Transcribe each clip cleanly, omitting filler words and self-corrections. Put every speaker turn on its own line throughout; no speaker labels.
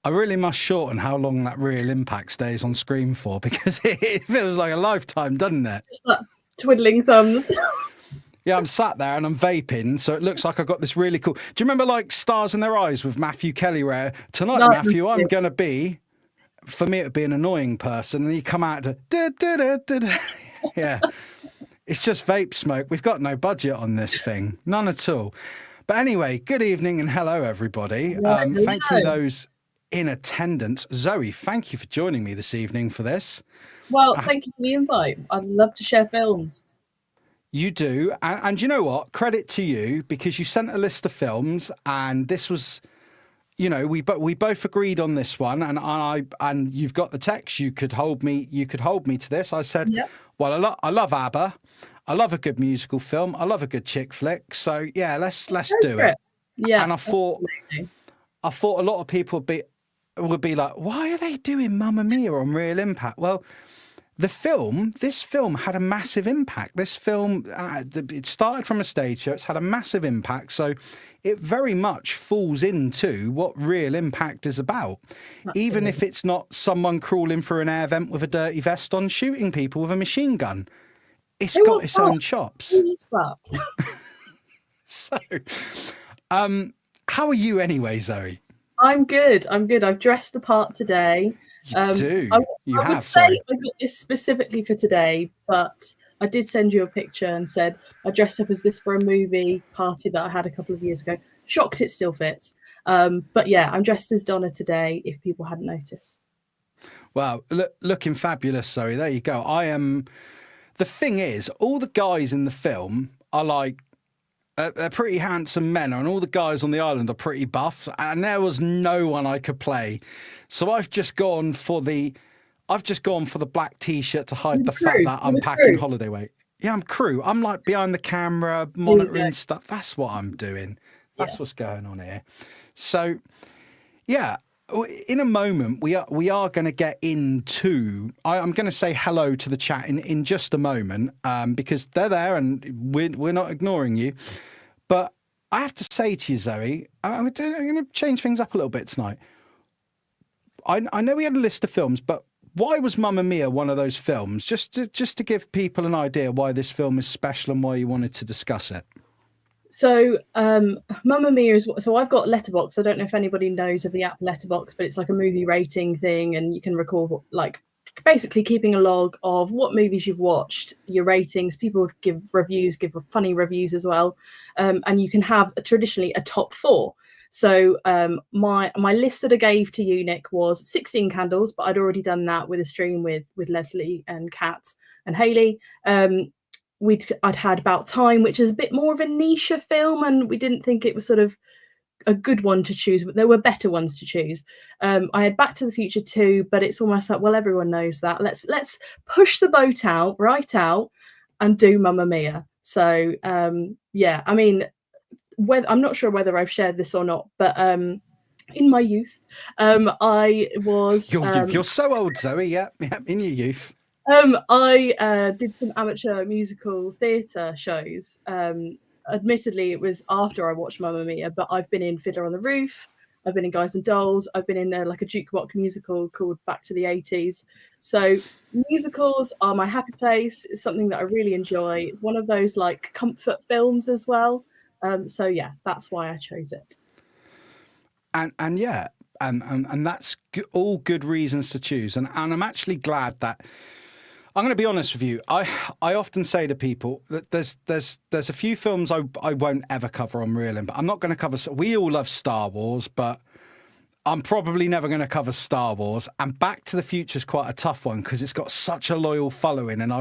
I really must shorten how long that Real Impact stays on screen for, because it feels like a lifetime, doesn't it?
Just like twiddling thumbs.
Yeah, I'm sat there and I'm vaping, so it looks like I've got this really cool... Do you remember, like, Stars in Their Eyes with Matthew Kelly, where, tonight,
No,
Matthew, I'm going to be... For me, it would be an annoying person, and you come out to... Yeah. It's just vape smoke. We've got no budget on this thing. None at all. But anyway, good evening and hello, everybody. Thank you, those in attendance. Zoe, thank you for joining me this evening for this.
Well, thank you for the invite. I'd love to share films. You
do. And you know what? Credit to you, because you sent a list of films, and this was... You know, we both agreed on this one, and you've got the text. You could hold me to this. I said, yep. Well, I love ABBA. I love a good musical film. I love a good chick flick. So yeah, let's do it.
Yeah.
And I thought a lot of people would be like, why are they doing Mamma Mia on Real Impact? Well, this film had a massive impact. This film, it started from a stage show. It's had a massive impact. So it very much falls into what Real Impact is about. Absolutely. Even if it's not someone crawling through an air vent with a dirty vest on shooting people with a machine gun. It's got its own chops.
Who is that?
So, how are you anyway, Zoe?
I'm good. I've dressed the part today.
I would
say I got this specifically for today, but I did send you a picture and said I dressed up as this for a movie party that I had a couple of years ago. Shocked it still fits. But yeah, I'm dressed as Donna today, if people hadn't noticed.
Well, looking fabulous, Zoe. There you go. I am... The thing is, all the guys in the film are like... they're pretty handsome men, and all the guys on the island are pretty buff, and there was no one I could play. So I've just gone for the black T-shirt to hide the fact that I'm packing holiday weight. Yeah, I'm crew. I'm like behind the camera, monitoring stuff. That's what I'm doing. That's what's going on here. So, yeah, in a moment we are going to get into. I'm going to say hello to the chat in just a moment, because they're there and we're not ignoring you. But I have to say to you, Zoe, I'm going to change things up a little bit tonight. I know we had a list of films, but why was Mamma Mia one of those films? Just to give people an idea why this film is special and why you wanted to discuss it.
So Mamma Mia is so I've got Letterboxd. I don't know if anybody knows of the app Letterboxd, but it's like a movie rating thing, and you can record like basically keeping a log of what movies you've watched, your ratings. People give reviews, give funny reviews as well, and you can have traditionally a top 4. So my list that I gave to you, Nick, was 16 Candles, but I'd already done that with a stream with Leslie and Kat and Hayley. I'd had About Time, which is a bit more of a niche film, and we didn't think it was sort of a good one to choose, but there were better ones to choose. I had Back to the Future 2, but it's almost like, well, everyone knows that. Let's push the boat right out and do Mamma Mia. So yeah, I mean, I'm not sure whether I've shared this or not, but in my youth, I was...
You're so old, Zoe. Yeah, in your youth.
I did some amateur musical theatre shows. Admittedly, it was after I watched Mamma Mia, but I've been in Fiddler on the Roof, I've been in Guys and Dolls, I've been in like a jukebox musical called Back to the 80s. So musicals are my happy place. It's something that I really enjoy. It's one of those like comfort films as well. So yeah, that's why I chose it.
And yeah, and that's all good reasons to choose. And I'm actually glad that I'm going to be honest with you. I often say to people that there's a few films I won't ever cover on Real Impact. I'm not going to cover. We all love Star Wars, but I'm probably never going to cover Star Wars. And Back to the Future is quite a tough one because it's got such a loyal following, and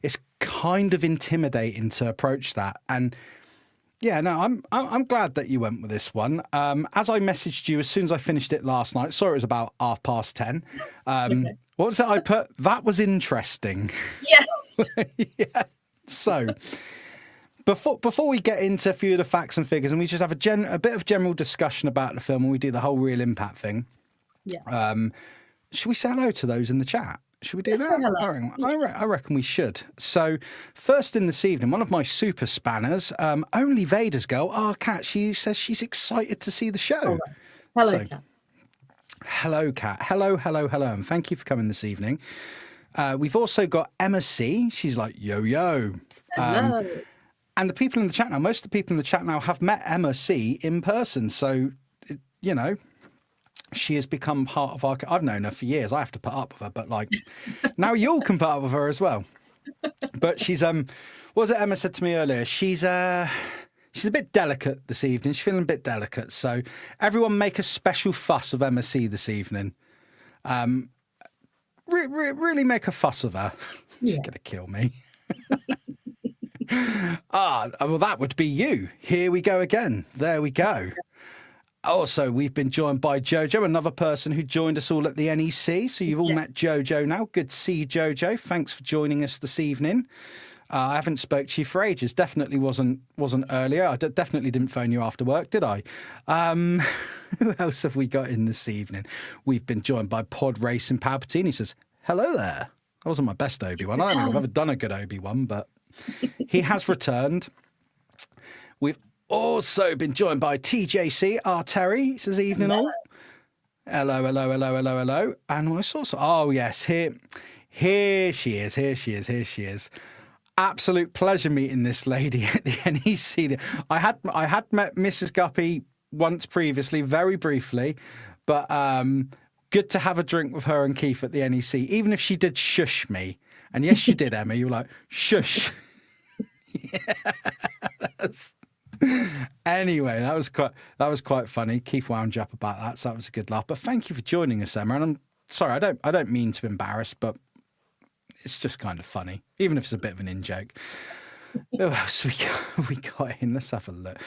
it's kind of intimidating to approach that. And yeah, no, I'm glad that you went with this one. As I messaged you as soon as I finished it last night, saw it was about 10:30. What was it I put? That was interesting.
Yes.
Yeah. So before we get into a few of the facts and figures, and we just have a bit of general discussion about the film, and we do the whole Real Impact thing.
Yeah.
Should we say hello to those in the chat? Should we do
Let's
that?
say hello.
I reckon we should. So, first in this evening, one of my super spanners, Only Vader's girl, Kat, she says she's excited to see the show.
Oh, right. Hello,
so,
Kat.
Hello, Kat. Hello, hello, hello. And thank you for coming this evening. We've also got Emma C. She's like, yo, yo.
Hello.
And the people in the chat now, most of the people in the chat now have met Emma C in person. So, you know, she has become part of our... I've known her for years. I have to put up with her. But, like, now you all can put up with her as well. But she's... what was it Emma said to me earlier? She's a bit delicate this evening. She's feeling a bit delicate. So everyone make a special fuss of Emma C this evening. Really make a fuss of her. She's going to kill me. Well, that would be you. Here we go again. There we go. Also, we've been joined by Jojo, another person who joined us all at the NEC. So you've all met Jojo now. Good to see you, Jojo. Thanks for joining us this evening. I haven't spoke to you for ages. Definitely wasn't earlier. I definitely didn't phone you after work, did I? Who else have we got in this evening? We've been joined by Pod Racing Palpatine. He says, hello there. That wasn't my best Obi-Wan. I don't think I've ever done a good Obi-Wan, but he has returned. We've also been joined by TJC, our Terry. He says, evening all. Hello, hello, hello, hello, hello. And what's also, oh yes, here she is. Absolute pleasure meeting this lady at the NEC. I had met Mrs. Guppy once previously, very briefly, but good to have a drink with her and Keith at the NEC, even if she did shush me. And yes, you did, Emma. You were like, shush. Yes. Anyway, that was quite funny. Keith wound you up about that, so that was a good laugh. But thank you for joining us, Emma. And I'm sorry, I don't mean to embarrass, but it's just kind of funny, even if it's a bit of an in-joke. Who else we got in? Let's have a look.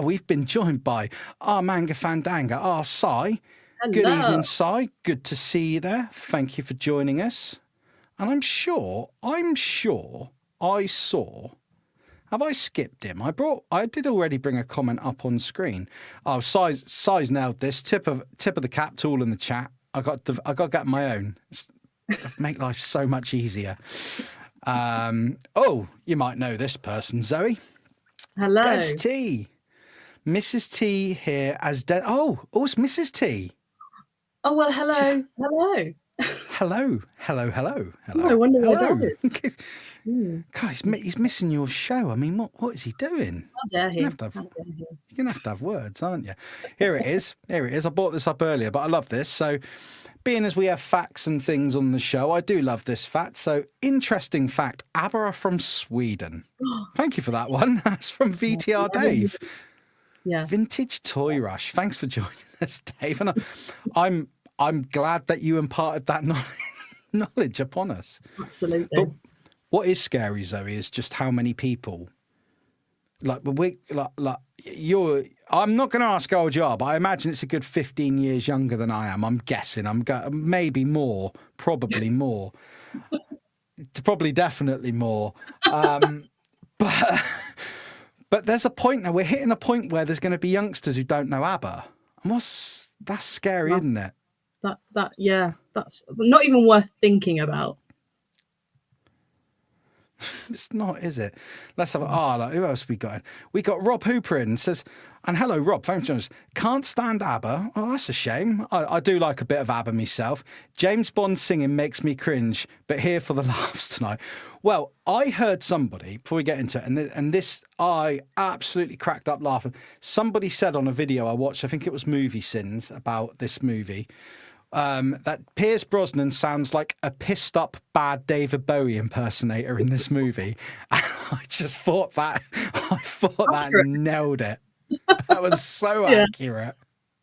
We've been joined by our Manga Fandanga, our Sai.
Hello.
Good evening, Sai. Good to see you there. Thank you for joining us. And I'm sure I saw... Have I skipped him? I did already bring a comment up on screen. Oh, Sai's nailed this. Tip of the cap tool in the chat. I got to get my own. Make life so much easier. You might know this person, Zoe.
Hello.
Des T. Mrs. T here as it's Mrs. T.
Oh, well, hello. Hello.
Hello.
Oh, I wonder what that is.
God, he's missing your show. I mean, what is he doing?
How dare he?
You're going to have to have words, aren't you? Here it is. I brought this up earlier, but I love this. So, being as we have facts and things on the show, I do love this fact. So, interesting fact, ABBA are from Sweden. Thank you for that one. That's from VTR Dave.
Yeah.
Vintage Toy Rush. Thanks for joining us, Dave. And I'm glad that you imparted that knowledge upon us.
Absolutely.
But what is scary, Zoe, is just how many people I'm not going to ask how old you are, but I imagine it's a good 15 years younger than I am. I'm guessing. Maybe more, probably more, probably definitely more. But there's a point now. We're hitting a point where there's going to be youngsters who don't know ABBA. And that's scary, isn't it?
That's not even worth thinking about.
It's not, is it? Let's have who else we got in? We got Rob Hooper in, says, and hello, Rob, thanks for joining us. Can't stand ABBA. Oh, that's a shame. I do like a bit of ABBA myself. James Bond singing makes me cringe, but here for the laughs tonight. Well, I heard somebody, before we get into it, and this, I absolutely cracked up laughing. Somebody said on a video I watched, I think it was Movie Sins, about this movie, that Pierce Brosnan sounds like a pissed up bad David Bowie impersonator in this movie. And I just thought that nailed it. That was so accurate.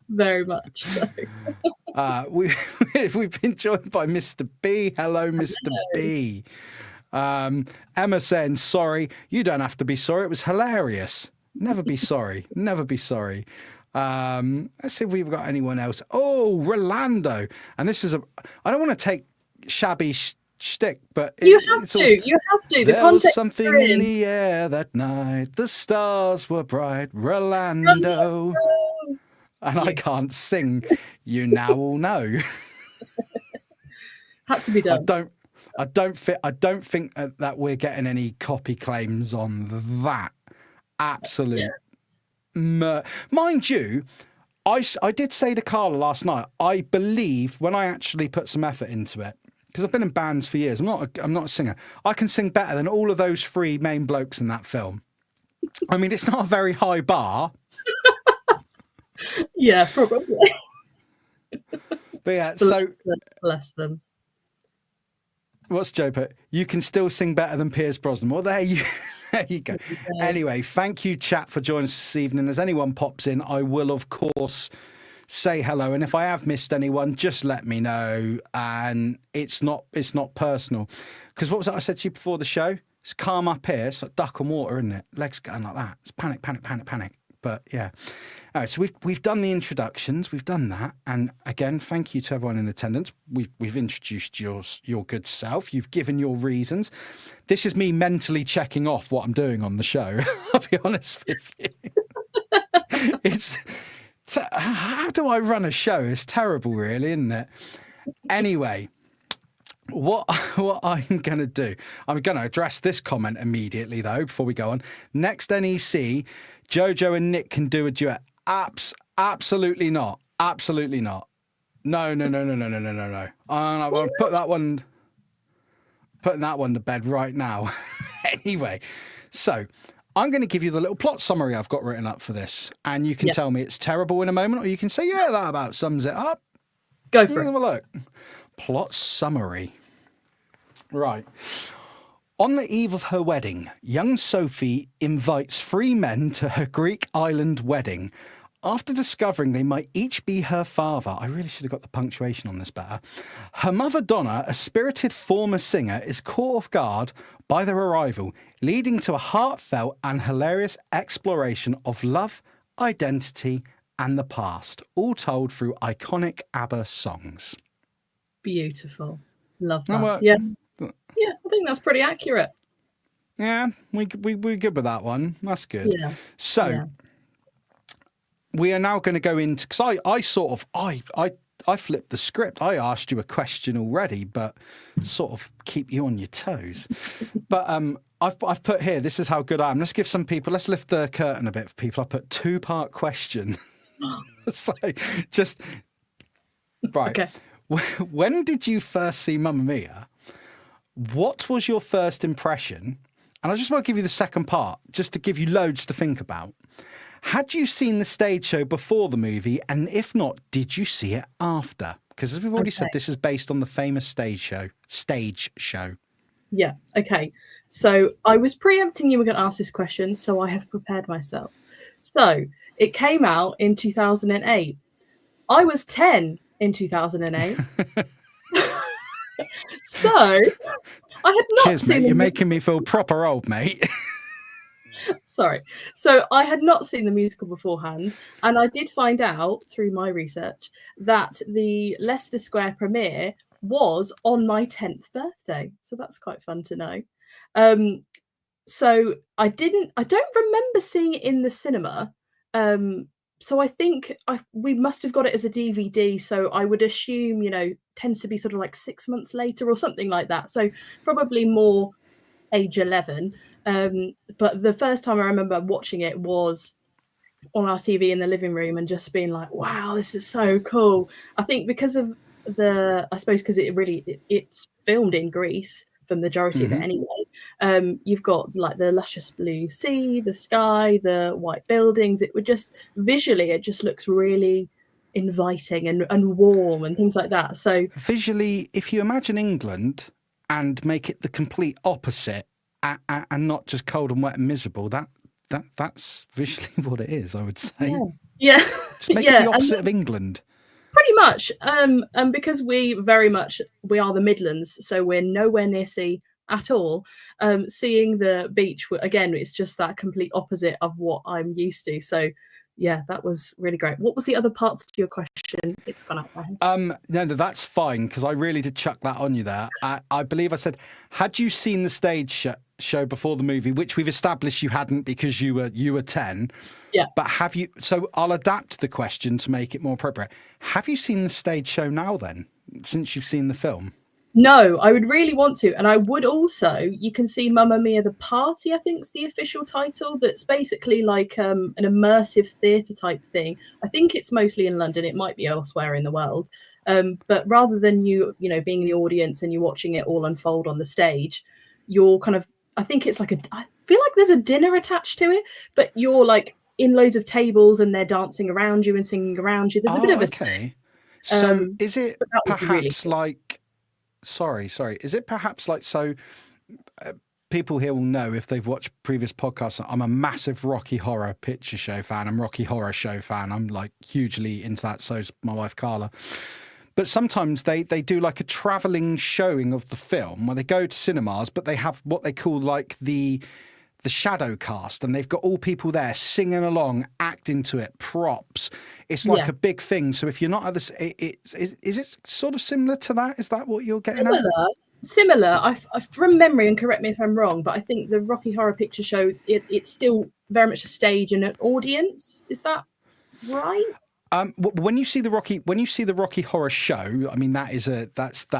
Very much so.
We've been joined by Mr. B. Hello, Mr. B. Emma saying, sorry. You don't have to be sorry. It was hilarious. Never be sorry. Never be sorry. Let's see if we've got anyone else. Oh, Rolando. And this is I don't want to take shabby shtick, but
you have to. The
there
context
was something in the air that night. The stars were bright. Rolando. And I can't sing. You now all know.
Had to be done.
I don't think that we're getting any copy claims on that. Absolute. Mind you, I did say to Carla last night, I believe when I actually put some effort into it, because I've been in bands for years, I'm not a singer. I can sing better than all of those three main blokes in that film. I mean, it's not a very high bar.
Yeah, probably.
But yeah, so
bless them.
What's Joe put? You can still sing better than Pierce Brosnan. Well, there you go. Anyway, thank you, chat, for joining us this evening. As anyone pops in, I will, of course, say hello. And if I have missed anyone, just let me know. And it's not personal. Because what was it I said to you before the show? It's calm up here. It's like duck on water, isn't it? Legs going like that. It's panic, panic, panic, panic. But yeah. All right, so we've done the introductions. We've done that. And again, thank you to everyone in attendance. We've introduced your good self. You've given your reasons. This is me mentally checking off what I'm doing on the show. I'll be honest with you. How do I run a show? It's terrible, really, isn't it? Anyway, what I'm going to do, I'm going to address this comment immediately, though, before we go on. Next NEC, Jojo and Nick can do a duet. Absolutely not. Absolutely not. No. I'll put that one, putting that one to bed right now. Anyway, so I'm going to give you the little plot summary I've got written up for this, and you can tell me it's terrible in a moment, or you can say, yeah, that about sums it up.
Go for it.
Have a look. Plot summary. Right. On the eve of her wedding, young Sophie invites 3 men to her Greek island wedding. After discovering they might each be her father, I really should have got the punctuation on this better. Her mother, Donna, a spirited former singer, is caught off guard by their arrival, leading to a heartfelt and hilarious exploration of love, identity, and the past, all told through iconic ABBA songs.
Beautiful. Love that. Yeah, I think that's pretty accurate.
Yeah, we're good with that one. That's good.
Yeah.
So we are now going to go into, because I flipped the script. I asked you a question already, but sort of keep you on your toes. But I've put here, this is how good I am. Let's lift the curtain a bit for people. I put 2-part question. So just, right. Okay. When did you first see Mamma Mia? What was your first impression? And I just want to give you the second part, just to give you loads to think about. Had you seen the stage show before the movie? And if not, did you see it after? Because as we've already said, this is based on the famous stage show. Yeah.
Okay. So I was preempting you were going to ask this question, so I have prepared myself. So it came out in 2008. I was 10 in 2008. So I had not
Cheers,
seen
mate. You're making me feel proper old, mate.
Sorry. So I had not seen the musical beforehand, and I did find out through my research that the Leicester Square premiere was on my 10th birthday. So that's quite fun to know. So I don't remember seeing it in the cinema. So I think we must have got it as a DVD. So I would assume, tends to be sort of like 6 months later or something like that. So probably more age 11. But the first time I remember watching it was on our TV in the living room and just being like, wow, this is so cool. I think because of because it's filmed in Greece for the majority of it anyway. You've got like the luscious blue sea, the sky, the white buildings. It would just visually, it just looks really inviting and warm and things like that. So
visually, if you imagine England and make it the complete opposite and not just cold and wet and miserable, that's visually what it is, I would say.
Yeah.
Just make it the opposite of England.
Pretty much. And because we are the Midlands, so we're nowhere near sea at all. Seeing the beach, again, it's just that complete opposite of what I'm used to. So yeah, that was really great. What was the other parts to your question? It's gone out my head.
No, that's fine, because I really did chuck that on you there. I believe I said, had you seen the stage show before the movie, which we've established you hadn't because you were 10.
Yeah.
But have you, so I'll adapt the question to make it more appropriate. Have you seen the stage show now then, since you've seen the film?
No, I would really want to. And I would also, you can see Mamma Mia the Party, I think is the official title. That's basically like an immersive theatre type thing. I think it's mostly in London. It might be elsewhere in the world. But rather than you know, being in the audience and you're watching it all unfold on the stage, you're kind of, I think it's like I feel like there's a dinner attached to it, but you're like in loads of tables and they're dancing around you and singing around you. There's a bit of a
okay. So is it
but that would be really
perhaps
cool.
like, sorry, is it perhaps like, so people here will know if they've watched previous podcasts, I'm a massive Rocky Horror Picture Show fan. I'm Rocky Horror Show fan. I'm like hugely into that. So's my wife, Carla. But sometimes they do like a travelling showing of the film where they go to cinemas, but they have what they call like the shadow cast, and they've got all people there singing along, acting to it, props. It's like a big thing. So if you're not at this, is it sort of similar to that? Is that what you're getting at?
Similar. I from memory, and correct me if I'm wrong, but I think the Rocky Horror Picture Show, it's still very much a stage and an audience. Is that right?
When you see the Rocky Horror Show, I mean that's a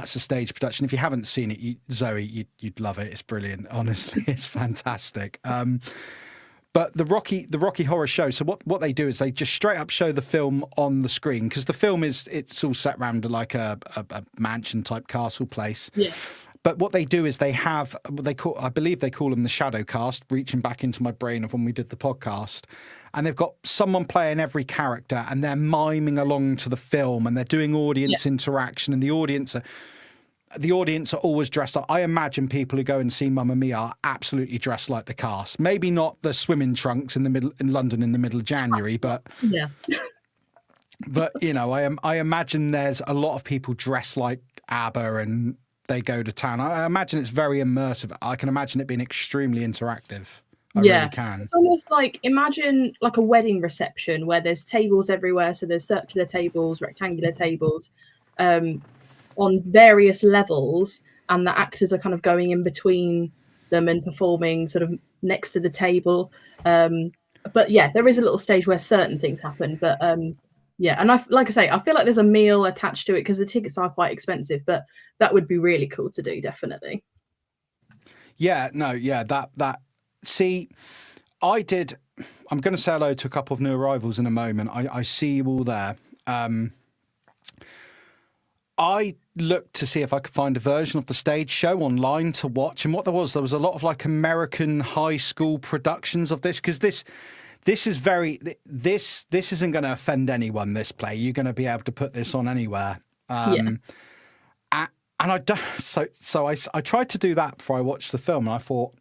stage production. If you haven't seen it, Zoe, you'd love it. It's brilliant. Honestly, it's fantastic. But the Rocky Horror Show. So what they do is they just straight up show the film on the screen, because the film it's all set around like a mansion type castle place.
Yeah.
But what they do is they have what they call, I believe they call them the shadow cast, reaching back into my brain of when we did the podcast. And they've got someone playing every character and they're miming along to the film and they're doing audience interaction, and the audience are always dressed up. I imagine people who go and see Mamma Mia are absolutely dressed like the cast. Maybe not the swimming trunks in London in the middle of January, but
yeah.
But you know, I imagine there's a lot of people dressed like ABBA and they go to town. I imagine it's very immersive. I can imagine it being extremely interactive. I really can.
It's almost like, imagine like a wedding reception where there's tables everywhere. So there's circular tables, rectangular tables, on various levels, and the actors are kind of going in between them and performing sort of next to the table. But yeah, there is a little stage where certain things happen. But yeah, and like I say, I feel like there's a meal attached to it because the tickets are quite expensive, but that would be really cool to do, definitely.
Yeah, no, yeah, that. See, I'm going to say hello to a couple of new arrivals in a moment. I see you all there. I looked to see if I could find a version of the stage show online to watch, and what there was a lot of like American high school productions of this, because this isn't going to offend anyone. This play, you're going to be able to put this on anywhere. And I don't. So I tried to do that before I watched the film, and I thought,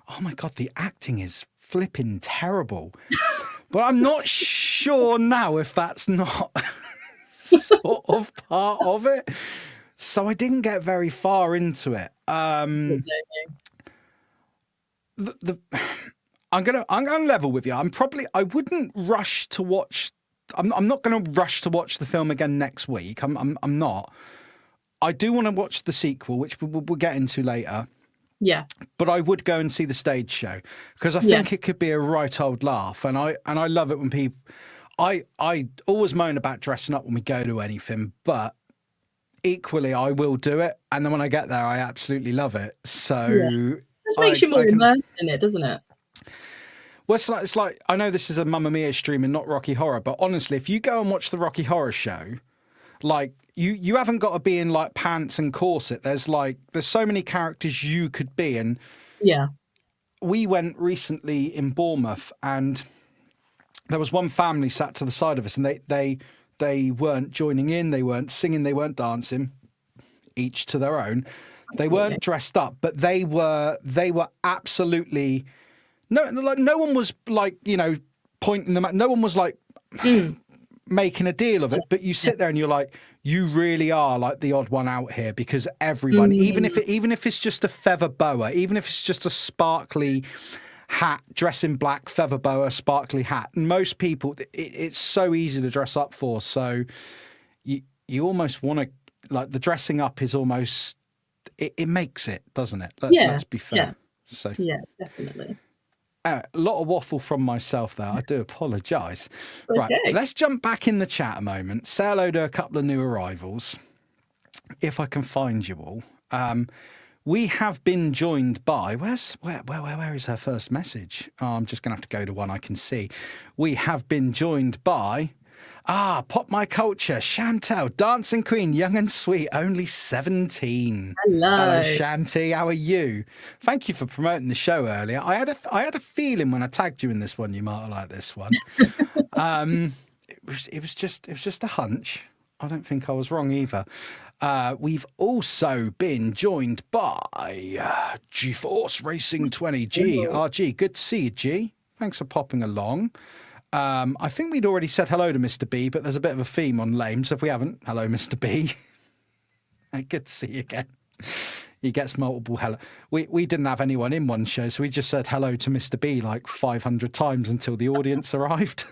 oh my God, the acting is flipping terrible. But I'm not sure now if that's not sort of part of it. So I didn't get very far into it. I'm gonna level with you. I wouldn't rush to watch. I'm not gonna rush to watch the film again next week. I'm not. I do want to watch the sequel, which we'll get into later.
Yeah.
But I would go and see the stage show because I think it could be a right old laugh. And I love it when people, I always moan about dressing up when we go to anything, but equally I will do it. And then when I get there, I absolutely love it. So
it just makes you more immersed in it, doesn't it?
Well, it's like, I know this is a Mamma Mia stream and not Rocky Horror, but honestly, if you go and watch the Rocky Horror Show, like you haven't got to be in like pants and corset. There's so many characters you could be. And we went recently in Bournemouth, and there was one family sat to the side of us, and they weren't joining in, they weren't singing, they weren't dancing, each to their own. Absolutely. They weren't dressed up, but they were absolutely no one was like, you know, pointing them at, no one was like making a deal of it, but you sit there and you're like, you really are like the odd one out here, because everyone, even if it's just a feather boa, even if it's just a sparkly hat, dress in black, feather boa, sparkly hat, and most people, it's so easy to dress up for. So you almost want to, like, the dressing up is almost, it makes it, doesn't it? Let's be fair.
Yeah.
So
yeah, definitely.
A lot of waffle from myself there. I do apologise.
Okay.
Right, let's jump back in the chat a moment. Say hello to a couple of new arrivals. if I can find you all. We have been joined by, where is her first message? Oh, I'm just going to have to go to one I can see. We have been joined by, Pop My Culture, Chantel, Dancing Queen, young and sweet, only 17.
Hello.
Shanti, how are you? Thank you for promoting the show earlier. I had a feeling when I tagged you in this one, you might like this one. It was just a hunch. I don't think I was wrong either. We've also been joined by G-Force Racing 20, G. RG, good to see you, G. Thanks for popping along. I think we'd already said hello to Mr. B, but there's a bit of a theme on lame, so if we haven't, hello, Mr. B. Good to see you again. He gets multiple hello. We didn't have anyone in one show, so we just said hello to Mr. B like 500 times until the audience arrived.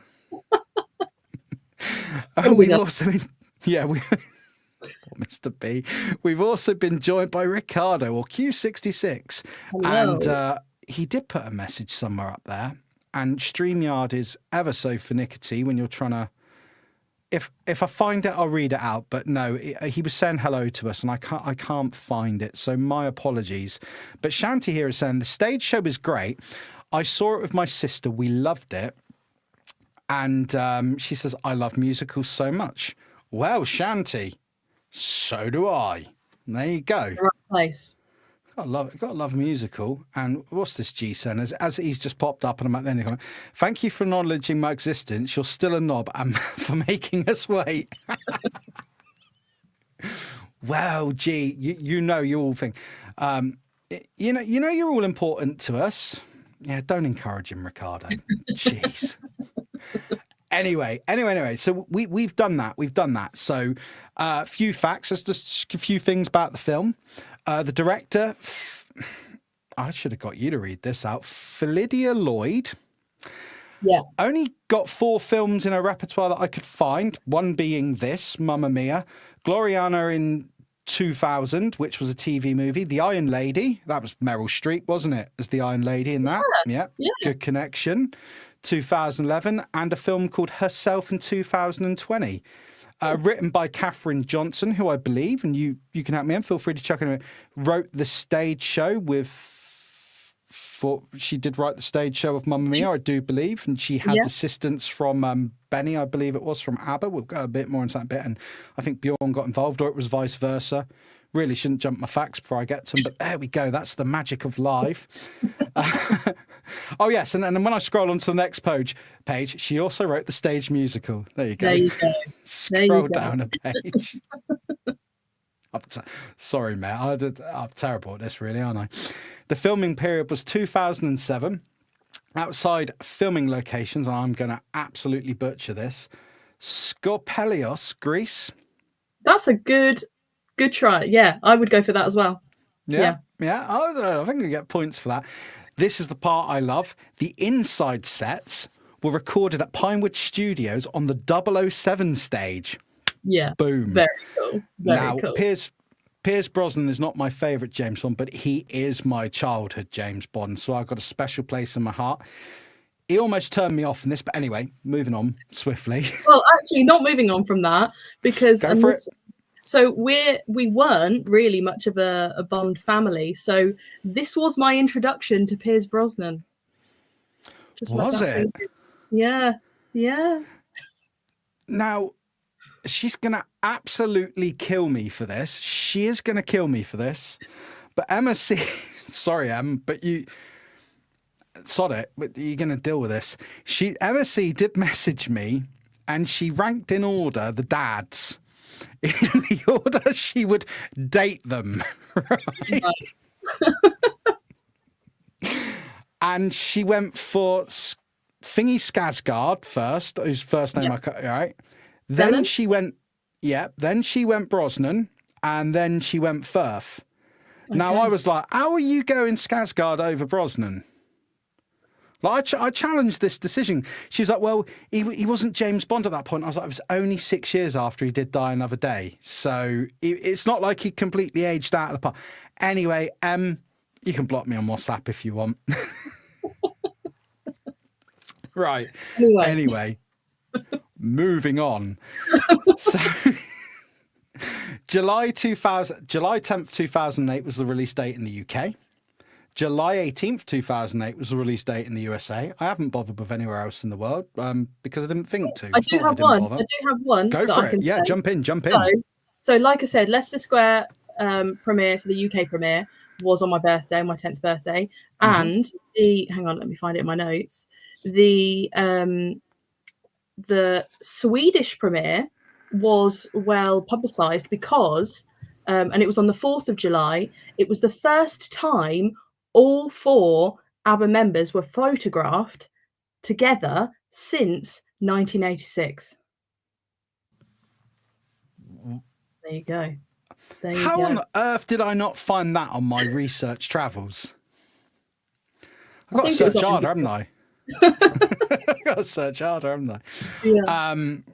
We've also been, Mr. B. We've also been joined by Ricardo, or Q66.
Hello.
And he did put a message somewhere up there. And StreamYard is ever so finicky when you're trying to... If I find it, I'll read it out. But no, he was saying hello to us, and I can't find it. So my apologies. But Shanti here is saying, the stage show is great. I saw it with my sister. We loved it. And she says, I love musicals so much. Well, Shanti... So do I. There you go.
The right place.
Got to love a musical. And what's this G saying? As he's just popped up and I'm at the end of the comment, thank you for acknowledging my existence. You're still a knob and for making us wait. Well, G, you know you all think. You know you're all important to us. Yeah, don't encourage him, Ricardo. Jeez. Anyway. So we've done that. So a few facts. There's just a few things about the film. The director, I should have got you to read this out. Philidia Lloyd.
Yeah.
Only got 4 films in her repertoire that I could find. One being this, Mamma Mia. Gloriana in 2000, which was a TV movie. The Iron Lady. That was Meryl Streep, wasn't it? As the Iron Lady in that. Yeah. Good connection. 2011, and a film called Herself in 2020, written by Katherine Johnson, who I believe, and you can help me and feel free to chuck in, wrote the stage show she did write the stage show of Mamma Mia, I do believe, and she had assistance from Benny, I believe it was, from ABBA. We'll go a bit more into that bit, and I think Bjorn got involved, or it was vice versa. Really shouldn't jump my facts before I get to them, but there we go. That's the magic of live. Oh, yes. And then when I scroll onto the next page, she also wrote the stage musical. There you go.
There you go.
Scroll down a page. Sorry, mate. I'm terrible at this, really, aren't I? The filming period was 2007. Outside filming locations, and I'm going to absolutely butcher this, Skopelios, Greece.
That's a good try. Yeah, I would go for that as well.
Yeah. I think we get points for that. This is the part I love. The inside sets were recorded at Pinewood Studios on the 007 stage.
Yeah.
Boom.
Very cool. Very cool.
Pierce Brosnan is not my favourite James Bond, but he is my childhood James Bond, so I've got a special place in my heart. He almost turned me off in this, but anyway, moving on swiftly.
Well, actually, not moving on from that, because so we weren't really much of a Bond family. So this was my introduction to Pierce Brosnan.
Was it?
Yeah.
Now, she's going to absolutely kill me for this. She is going to kill me for this. But Emma C... Sorry, Em, but you... Sod it, but you're going to deal with this. Emma C did message me, and she ranked in order the dads. In the order she would date them, right? And she went for Thingy Skarsgård first, whose first name I cut, right? Then she went Brosnan, and then she went Firth. Okay. Now I was like, how are you going Skarsgård over Brosnan? Like, I challenged this decision. She was like, well, he wasn't James Bond at that point. I was like, it was only 6 years after he did Die Another Day. So it's not like he completely aged out of the part. Anyway, you can block me on WhatsApp if you want. Right. Anyway, moving on. So July 10th, 2008 was the release date in the UK. July 18th, 2008 was the release date in the USA. I haven't bothered with anywhere else in the world because I didn't think to.
I do have one. I do have one.
Go for it. Yeah, jump in.
So, like I said, Leicester Square premiere, so the UK premiere, was on my birthday, my 10th birthday. And hang on, let me find it in my notes. The Swedish premiere was well publicised because, and it was on the 4th of July, it was the first time all 4 ABBA members were photographed together since 1986. There you go.
How on earth did I not find that on my research travels? I've got to search harder, haven't I? I've got to search harder, haven't I?
Yeah.
I'm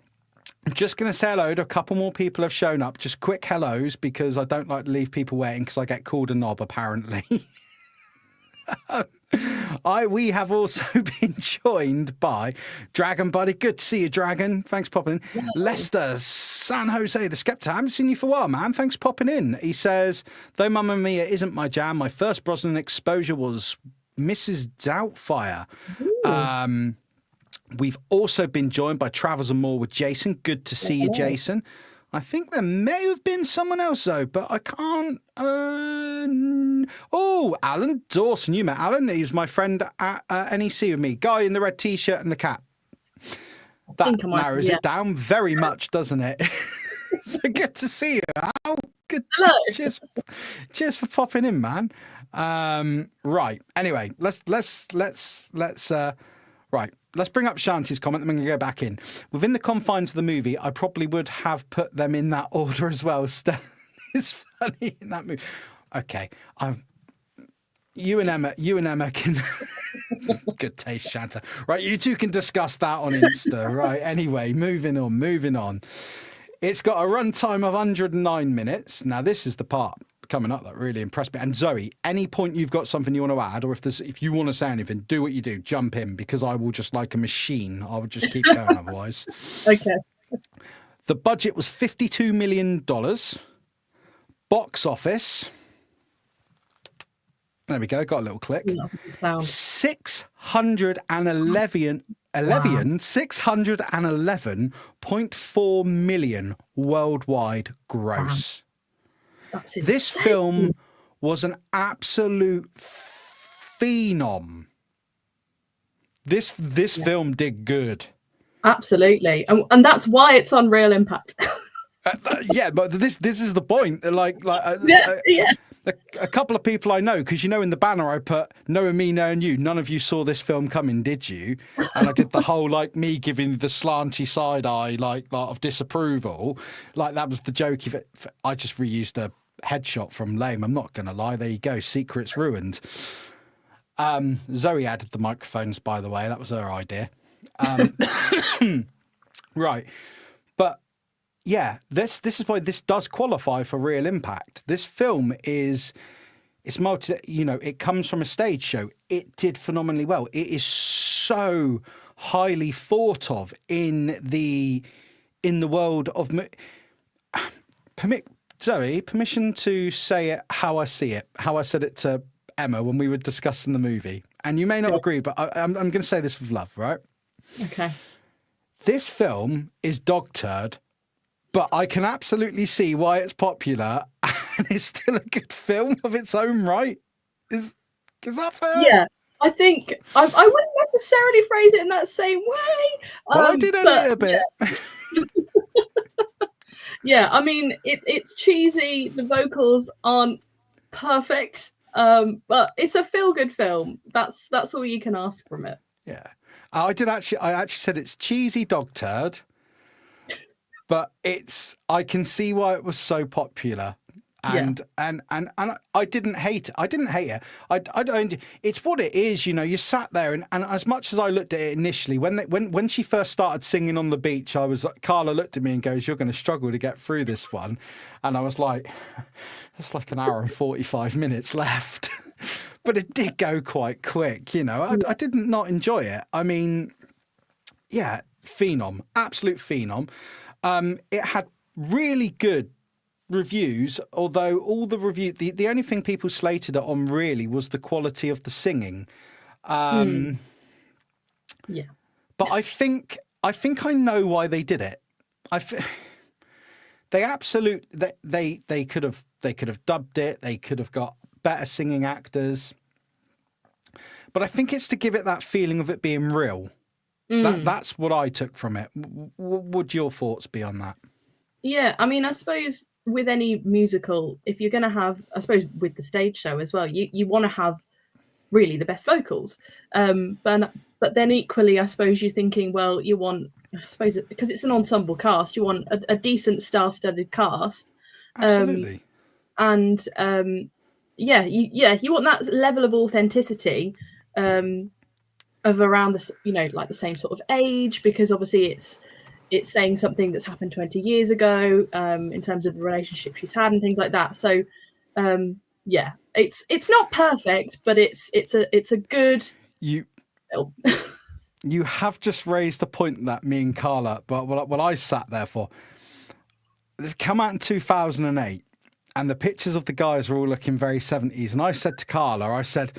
just going to say hello to a couple more people have shown up. Just quick hellos because I don't like to leave people waiting because I get called a knob, apparently. We have also been joined by Dragon Buddy. Good to see you, Dragon. Thanks for popping in.
Yeah.
Lester, San Jose, the Skepta. I haven't seen you for a while, man. Thanks for popping in. He says, though Mamma Mia isn't my jam, my first Brosnan exposure was Mrs. Doubtfire. We've also been joined by Travels and More with Jason. Good to see you, Jason. I think there may have been someone else, though, but I can't... Alan Dawson. You met Alan. He was my friend at NEC with me. Guy in the red T-shirt and the cap. That narrows it down very much, doesn't it? So good to see you, Al. Good.
Hello.
Cheers for popping in, man. Right. Anyway, let's bring up Shanti's comment, and then we're going to go back in. Within the confines of the movie, I probably would have put them in that order as well. Stan is funny in that movie. Okay. You and Emma can... Good taste, Shanta. Right, you two can discuss that on Insta. Right, anyway, moving on. It's got a runtime of 109 minutes. Now, this is the part coming up that really impressed me. And Zoe, any point you've got something you want to add, or if you want to say anything, do what you do, jump in, because I will just like a machine. I will just keep going otherwise.
Okay.
The budget was $52 million. Box office. There we go. Got a little click.
That's a good sound.
611.4 million worldwide gross.
Wow. That's insane.
This film was an absolute phenom. This film did good.
Absolutely, and that's why it's on Real Impact.
Yeah, but this is the point. A couple of people I know, because in the banner I put knowing me, knowing you, none of you saw this film coming, did you? And I did the whole me giving the slanty side eye of disapproval. That was the joke. I just reused a headshot from Lame. I'm not gonna lie. There you go. Secrets ruined. Zoe added the microphones, by the way. That was her idea. Right, but. Yeah, this is why this does qualify for Real Impact. This film it's multi, it comes from a stage show. It did phenomenally well. It is so highly thought of in the world of Zoe, permission to say it how I see it, how I said it to Emma when we were discussing the movie. And you may not agree, but I'm going to say this with love, right?
Okay. This
film is dog turd. But I can absolutely see why it's popular, and it's still a good film of its own right. Is that fair?
Yeah, I think I wouldn't necessarily phrase it in that same way.
Well, I did edit a bit.
Yeah, yeah, I mean, it's cheesy. The vocals aren't perfect, but it's a feel-good film. That's all you can ask from it.
Yeah, I actually said it's cheesy dog turd. But I can see why it was so popular, and I didn't hate it. I didn't hate it. I don't. It's what it is, You sat there, and as much as I looked at it initially, when she first started singing on the beach, Carla looked at me and goes, "You're going to struggle to get through this one," and I was like, "It's like an hour and 45 minutes left," but it did go quite quick. I did not enjoy it. I mean, yeah, phenom, absolute phenom. It had really good reviews, although all the the only thing people slated it on really was the quality of the singing.
Yeah.
But I think I know why they did it. They could have dubbed it. They could have got better singing actors. But I think it's to give it that feeling of it being real. That's what I took from it. What would your thoughts be on that?
Yeah, I mean, I suppose with any musical, if you're going to have, I suppose with the stage show as well, you want to have really the best vocals. But then equally, I suppose you're thinking, well, you want, I suppose, because it's an ensemble cast, you want a decent star-studded cast.
Absolutely.
You want that level of authenticity of around the, like the same sort of age, because obviously it's saying something that's happened 20 years ago in terms of the relationship she's had and things like that. So it's not perfect, but it's a good.
You have just raised a point that me and Carla, but what I sat there for. They've come out in 2008, and the pictures of the guys were all looking very 70s. And I said to Carla, I said,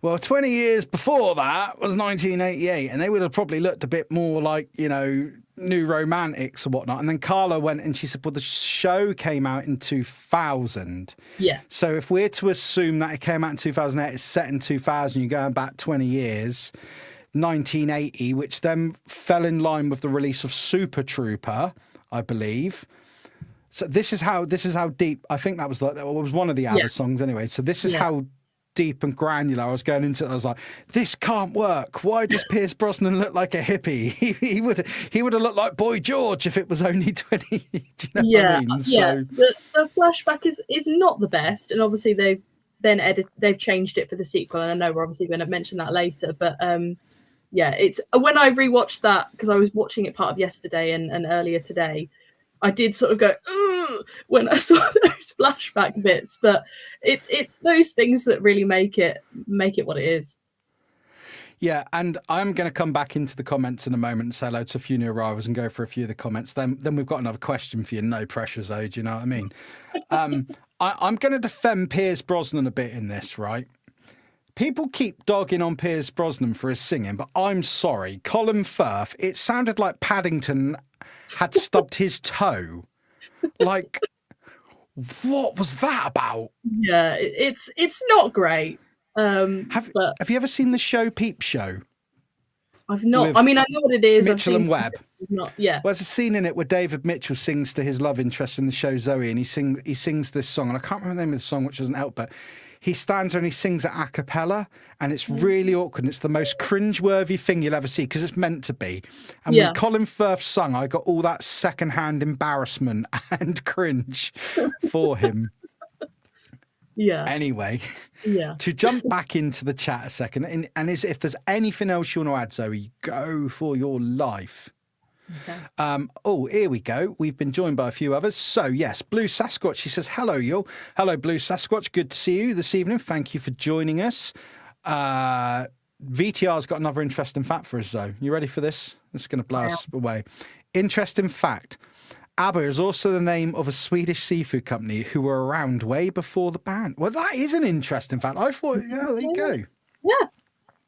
well, 20 years before that was 1988, and they would have probably looked a bit more like, New Romantics or whatnot. And then Carla went and she said, well, the show came out in 2000.
Yeah.
So if we're to assume that it came out in 2008, it's set in 2000, you're going back 20 years, 1980, which then fell in line with the release of Super Trooper, I believe. So this is how deep, I think that was one of the ABBA songs anyway. So this is how deep and granular I was going into it. I was like, this can't work. Why does Pierce Brosnan look like a hippie? He would have looked like Boy George if it was only 20. Do you know what I mean?
So, the flashback is not the best, and obviously they've changed it for the sequel, and I know we're obviously going to mention that later, but it's when I rewatched that, because I was watching it part of yesterday and earlier today, I did sort of go, ugh, when I saw those flashback bits, but it's those things that really make it what it is.
Yeah, and I'm going to come back into the comments in a moment and say hello to a few new arrivals and go for a few of the comments. Then we've got another question for you. No pressure, Zoe. Do you know what I mean? I'm going to defend Pierce Brosnan a bit in this, right? People keep dogging on Pierce Brosnan for his singing, but I'm sorry. Colin Firth, it sounded like Paddington had stubbed his toe. Like, what was that about?
Yeah, it's not great.
Have you ever seen the show Peep Show?
I've not. I mean, I know what it is.
Mitchell and Webb.
Well,
there's a scene in it where David Mitchell sings to his love interest in the show Zoe, and he sings this song, and I can't remember the name of the song, which doesn't help, but he stands there and he sings it a cappella, and it's really awkward. And it's the most cringeworthy thing you'll ever see, because it's meant to be. And when Colin Firth sung, I got all that secondhand embarrassment and cringe for him.
Yeah.
Anyway, to jump back into the chat a second, and if there's anything else you want to add, Zoe, go for your life. Okay. Here we go. We've been joined by a few others. So, yes, Blue Sasquatch, she says, hello, y'all. Hello, Blue Sasquatch. Good to see you this evening. Thank you for joining us. VTR's got another interesting fact for us, though. You ready for this? This is going to blow us away. Interesting fact. ABBA is also the name of a Swedish seafood company who were around way before the band. Well, that is an interesting fact. I thought, there you go.
Yeah.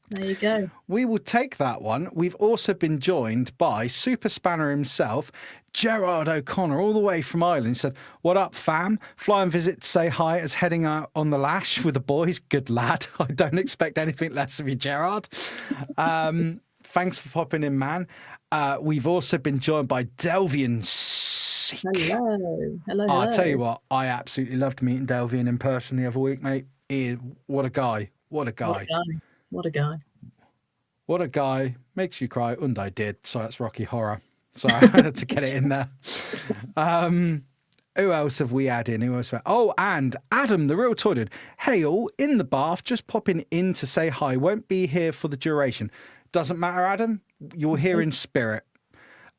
There you go.
We will take that one. We've also been joined by Super Spanner himself, Gerard O'Connor, all the way from Ireland. He said, what up, fam? Fly and visit to say hi as heading out on the lash with the boys. Good lad. I don't expect anything less of you, Gerard. Thanks for popping in, man. We've also been joined by Delvian Seek.
Hello.
I'll tell you what, I absolutely loved meeting Delvian in person the other week, mate. What a guy. What a guy. What a guy. Makes you cry. And I did. So that's Rocky Horror. Sorry, I had to get it in there. Who else have we had in? Who else? Oh, and Adam, the real toy dude. Hey, all, in the bath, just popping in to say hi. Won't be here for the duration. Doesn't matter, Adam. You're here in spirit.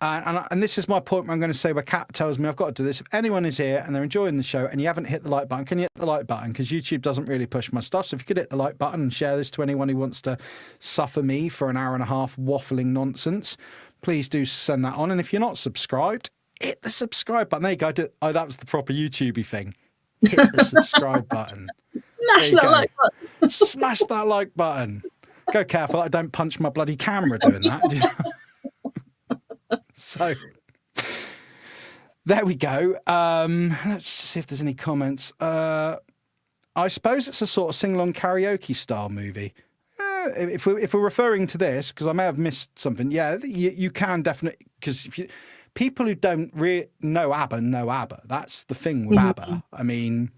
And this is my point where I'm going to say where Kat tells me I've got to do this. If anyone is here and they're enjoying the show and you haven't hit the like button, can you hit the like button? Because YouTube doesn't really push my stuff. So if you could hit the like button and share this to anyone who wants to suffer me for an hour and a half waffling nonsense, please do send that on. And if you're not subscribed, hit the subscribe button. There you go. That was the proper YouTubey thing. Hit the subscribe button.
Smash that like button.
Smash that like button. Go careful, I don't punch my bloody camera doing that. So there we go. Let's see if there's any comments. I suppose it's a sort of sing-along karaoke style movie. If we're referring to this, because I may have missed something, yeah, you can definitely, because people who don't know ABBA. That's the thing with ABBA. I mean,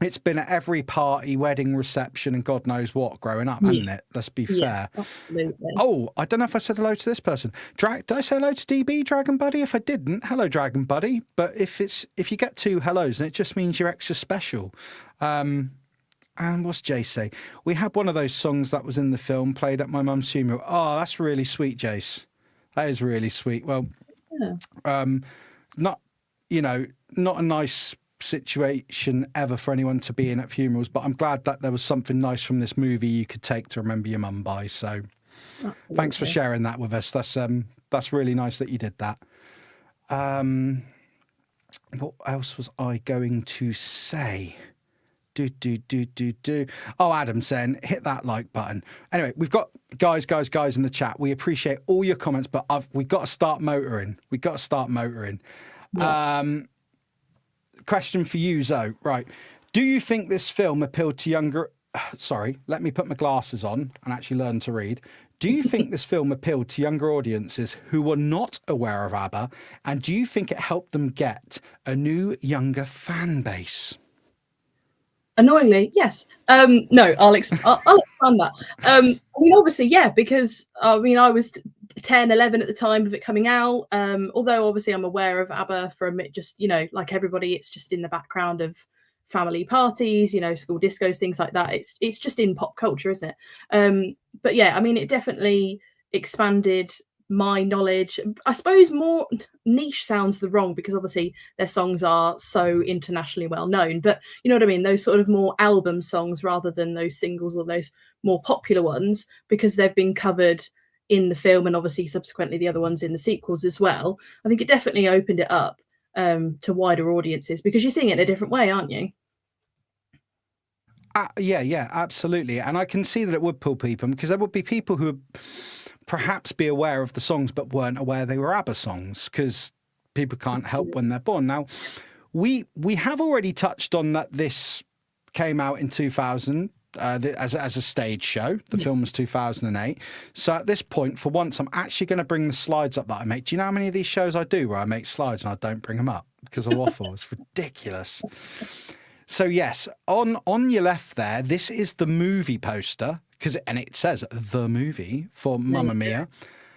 it's been at every party, wedding, reception, and God knows what growing up, hasn't it? Let's be fair.
Absolutely.
Oh, I don't know if I said hello to this person. Did I say hello to DB, Dragon Buddy? If I didn't, hello, Dragon Buddy. But if you get 2 hellos, then it just means you're extra special. And what's Jace say? We had one of those songs that was in the film played at my mum's funeral. Oh, that's really sweet, Jace. That is really sweet. Well, not a nice situation ever for anyone to be in at funerals, but I'm glad that there was something nice from this movie you could take to remember your mum by. So
absolutely.
Thanks for sharing that with us. That's really nice that you did that. What else was I going to say? Oh, Adam saying hit that like button. Anyway, we've got guys in the chat. We appreciate all your comments, but we've got to start motoring. Yeah. Question for you, Zoe. Right. Do you think this film appealed to younger... Sorry, let me put my glasses on and actually learn to read. Do you think this film appealed to younger audiences who were not aware of ABBA? And do you think it helped them get a new, younger fan base?
Annoyingly, yes. No, I'll expand that. I mean, obviously, yeah, because I was 10, 11 at the time of it coming out. Although obviously I'm aware of ABBA from it, just, like everybody, it's just in the background of family parties, school discos, things like that. It's just in pop culture, isn't it? But yeah, I mean, it definitely expanded my knowledge. I suppose more niche sounds the wrong, because obviously their songs are so internationally well known, but you know what I mean, those sort of more album songs rather than those singles or those more popular ones, because they've been covered in the film and obviously subsequently the other ones in the sequels as well. I think it definitely opened it up to wider audiences, because you're seeing it in a different way, aren't you?
Yeah, absolutely. And I can see that it would pull people, because there would be people who would perhaps be aware of the songs but weren't aware they were ABBA songs, because people can't help when they're born. Now, we have already touched on that this came out in 2000 as a stage show. The film was 2008. So at this point, for once, I'm actually going to bring the slides up that I make. Do you know how many of these shows I do where I make slides and I don't bring them up because I waffle? It's ridiculous. So yes, on your left there, this is the movie poster, and it says the movie for Mamma Mia.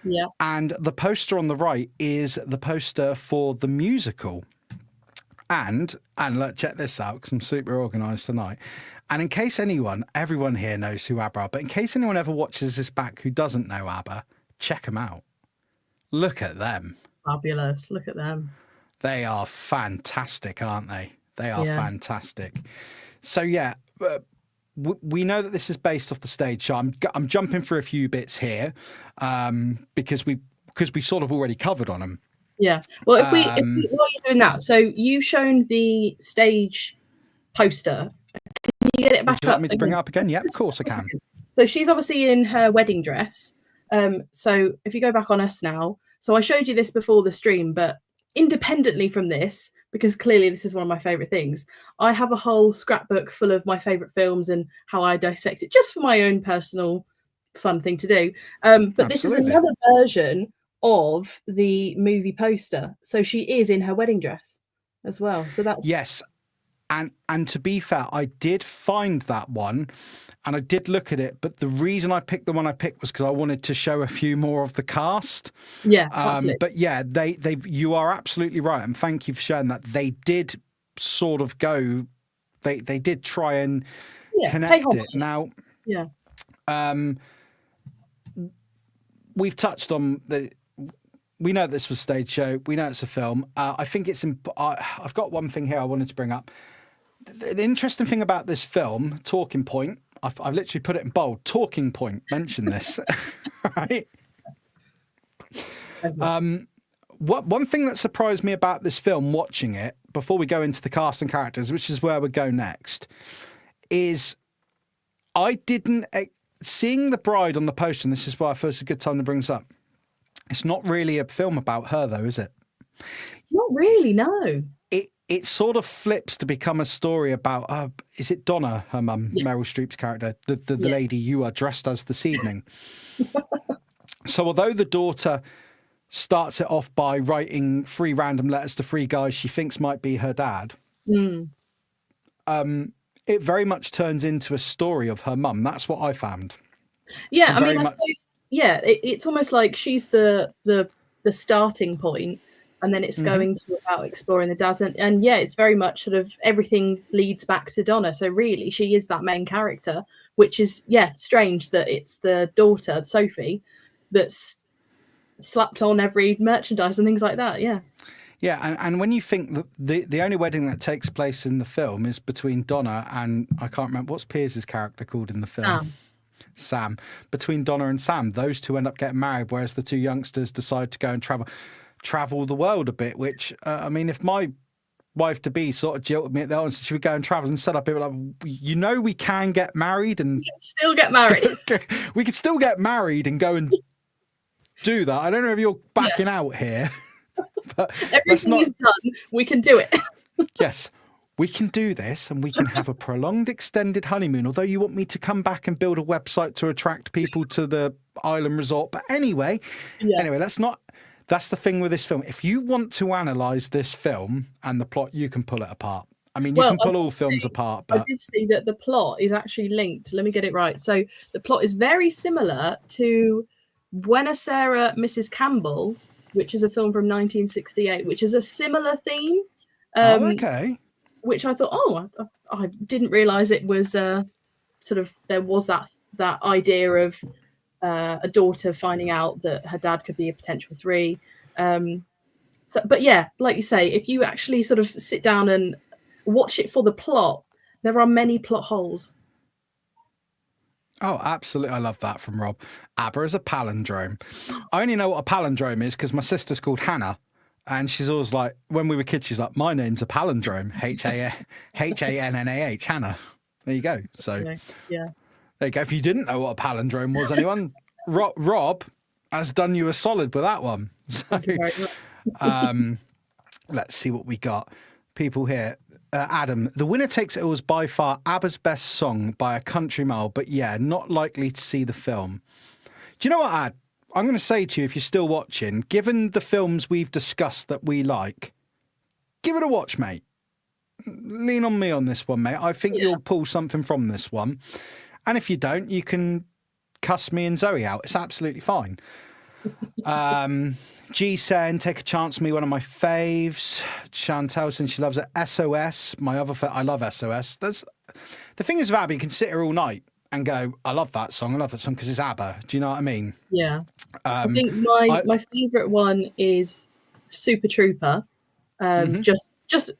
Yeah.
And the poster on the right is the poster for the musical. And look, check this out, because I'm super organised tonight. And in case everyone here knows who ABBA are, but in case anyone ever watches this back who doesn't know ABBA, check them out. Look at them.
Fabulous. Look at them.
They are fantastic, aren't they? They are fantastic. So yeah, we know that this is based off the stage show. I'm jumping through a few bits here because we sort of already covered on them.
Yeah. Well, if while you're doing that, so you've shown the stage poster. Can you get it back up?
Would you like me to bring it up again? Yep, of course I can.
So she's obviously in her wedding dress. So if you go back on us now, so I showed you this before the stream, but independently from this, because clearly this is one of my favorite things, I have a whole scrapbook full of my favorite films and how I dissect it, just for my own personal fun thing to do. But This is another version of the movie poster. So she is in her wedding dress as well. So that's...
Yes. And to be fair, I did find that one and I did look at it, but the reason I picked the one I picked was because I wanted to show a few more of the cast.
Yeah, absolutely.
But yeah, you are absolutely right, and thank you for sharing that. They did sort of go, they did try and connect it. Now, we've touched on the. We know this was a stage show. We know it's a film. I think it's. I've got one thing here I wanted to bring up. An interesting thing about this film, talking point. I've literally put it in bold. Talking point. Mention this, right? one thing that surprised me about this film, watching it, before we go into the cast and characters, which is where we go next, is I didn't... Seeing the bride on the poster, and this is why I thought it's a good time to bring this up, it's not really a film about her, though, is it?
Not really, no.
It sort of flips to become a story about, is it Donna, her mum, Meryl Streep's character, the lady you are dressed as this evening? So although the daughter starts it off by writing 3 random letters to 3 guys she thinks might be her dad, it very much turns into a story of her mum. That's what I found.
Yeah, I mean, I suppose, it's almost like she's the starting point, and then it's going to about exploring the dads, and it's very much sort of everything leads back to Donna. So really, she is that main character, which is strange that it's the daughter Sophie that's slapped on every merchandise and things like that. Yeah,
and when you think that the only wedding that takes place in the film is between Donna and, I can't remember what's Piers's character called in the film. Sam. Between Donna and Sam, those two end up getting married, whereas the 2 youngsters decide to go and travel the world a bit, which, I mean, if my wife-to-be sort of jilted me at the end, she would go and travel and set up, people like, we can get married and...
We can still get married.
We could still get married and go and do that. I don't know if you're backing out here. But
everything is done. We can do it.
Yes. We can do this and we can have a prolonged extended honeymoon, although you want me to come back and build a website to attract people to the island resort. But anyway, that's the thing with this film. If you want to analyse this film and the plot, you can pull it apart. I mean, you can pull all films apart. But
I did see that the plot is actually linked. Let me get it right. So the plot is very similar to Buena Sarah, Mrs. Campbell, which is a film from 1968, which is a similar theme.
Okay.
Which I thought, I didn't realise it was sort of, there was that idea of a daughter finding out that her dad could be a potential 3. But yeah, like you say, if you actually sort of sit down and watch it for the plot, there are many plot holes.
Oh, absolutely. I love that from Rob. ABBA is a palindrome. I only know what a palindrome is because my sister's called Hannah. And she's always like, when we were kids, she's like, my name's a palindrome. Hannah. Hannah. There you go. So there you go. If you didn't know what a palindrome was, anyone, Rob has done you a solid with that one. So let's see what we got. People here. Adam, The Winner Takes It All is by far ABBA's best song by a country mile, but not likely to see the film. Do you know what, Ad? I'm going to say to you, if you're still watching, given the films we've discussed that we like, give it a watch, mate. Lean on me on this one, mate. I think you'll pull something from this one. And if you don't, you can cuss me and Zoe out. It's absolutely fine. G saying, take a chance on me, one of my faves. Chantel saying she loves it. SOS, my other I love SOS. The thing is with ABBA, you can sit here all night and go, I love that song because it's ABBA. Do you know what I mean? Yeah.
I think my favourite one is Super Trooper. Just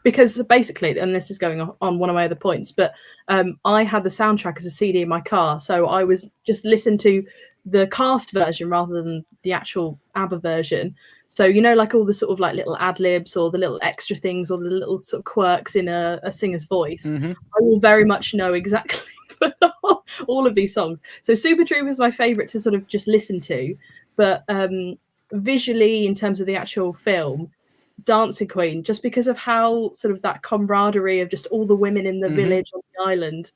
because basically, and this is going on one of my other points, but I had the soundtrack as a CD in my car, so I was just listening to the cast version rather than the actual ABBA version. So like all the sort of like little ad libs or the little extra things or the little sort of quirks in a singer's voice, I will very much know exactly all of these songs. So Super Trooper is my favourite to sort of just listen to, but visually, in terms of the actual film, Dancing Queen, just because of how sort of that camaraderie of just all the women in the village on the island,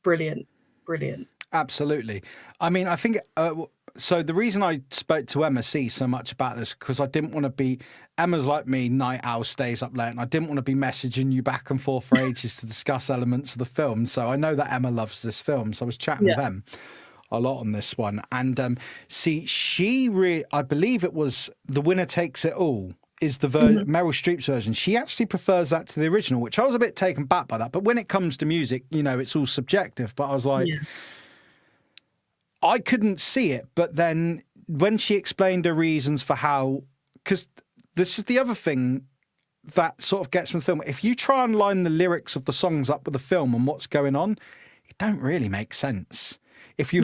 brilliant.
Absolutely. I mean, I think so the reason I spoke to Emma C so much about this, because I didn't want to be, Emma's like me, night owl, stays up late, and I didn't want to be messaging you back and forth for ages to discuss elements of the film. So I know that Emma loves this film, so I was chatting with Em a lot on this one. And she I believe it was The Winner Takes It All is the Meryl Streep's version. She actually prefers that to the original, which I was a bit taken back by that. But when it comes to music, it's all subjective. But I was like, I couldn't see it. But then when she explained her reasons for how, because this is the other thing that sort of gets from the film. If you try and line the lyrics of the songs up with the film and what's going on, it don't really make sense if you